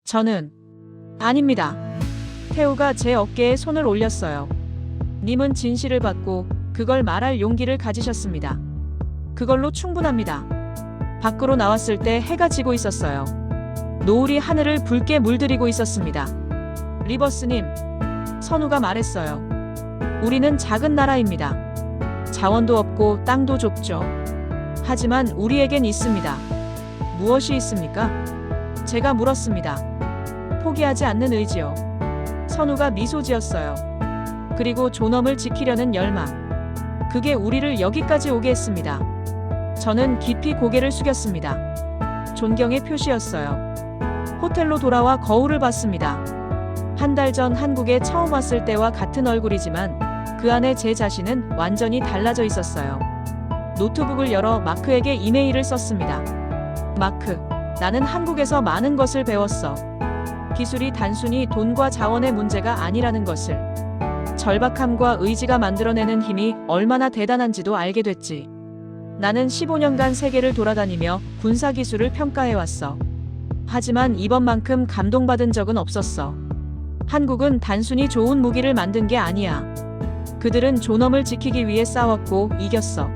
B: 저는 아닙니다. 태우가 제 어깨에 손을 올렸어요. 님은 진실을 받고 그걸 말할 용기를 가지셨습니다. 그걸로 충분합니다. 밖으로 나왔을 때 해가 지고 있었어요. 노을이 하늘을 붉게 물들이고 있었습니다. 리버스님, 선우가 말했어요. 우리는 작은 나라입니다. 자원도 없고 땅도 좁죠. 하지만 우리에겐 있습니다. 무엇이 있습니까? 제가 물었습니다. 포기하지 않는 의지요. 선우가 미소 지었어요. 그리고 존엄을 지키려는 열망. 그게 우리를 여기까지 오게 했습니다. 저는 깊이 고개를 숙였습니다. 존경의 표시였어요. 호텔로 돌아와 거울을 봤습니다. 한 달 전 한국에 처음 왔을 때와 같은 얼굴이지만 그 안에 제 자신은 완전히 달라져 있었어요. 노트북을 열어 마크에게 이메일을 썼습니다. 마크, 나는 한국에서 많은 것을 배웠어. 기술이 단순히 돈과 자원의 문제가 아니라는 것을. 절박함과 의지가 만들어내는 힘이 얼마나 대단한지도 알게 됐지. 나는 15년간 세계를 돌아다니며 군사기술을 평가해왔어. 하지만 이번만큼 감동받은 적은 없었어. 한국은 단순히 좋은 무기를 만든 게 아니야. 그들은 존엄을 지키기 위해 싸웠고 이겼어.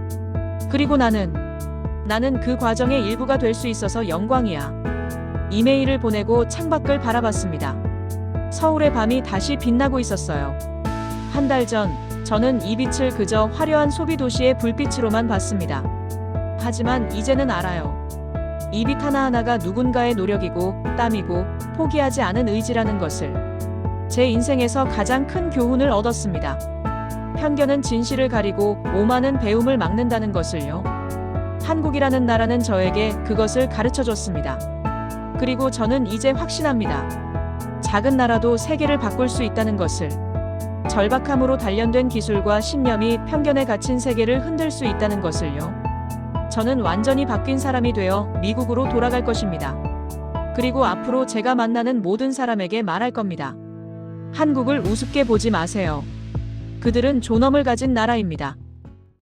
B: 그리고 나는 그 과정의 일부가 될 수 있어서 영광이야. 이메일을 보내고 창밖을 바라봤습니다. 서울의 밤이 다시 빛나고 있었어요. 한 달 전, 저는 이 빛을 그저 화려한 소비 도시의 불빛으로만 봤습니다. 하지만 이제는 알아요. 이 빛 하나하나가 누군가의 노력이고 땀이고 포기하지 않은 의지라는 것을. 제 인생에서 가장 큰 교훈을 얻었습니다. 편견은 진실을 가리고 오만은 배움을 막는다는 것을요. 한국이라는 나라는 저에게 그것을 가르쳐줬습니다. 그리고 저는 이제 확신합니다. 작은 나라도 세계를 바꿀 수 있다는 것을. 절박함으로 단련된 기술과 신념이 편견에 갇힌 세계를 흔들 수 있다는 것을요. 저는 완전히 바뀐 사람이 되어 미국으로 돌아갈 것입니다. 그리고 앞으로 제가 만나는 모든 사람에게 말할 겁니다. 한국을 우습게 보지 마세요. 그들은 존엄을 가진 나라입니다.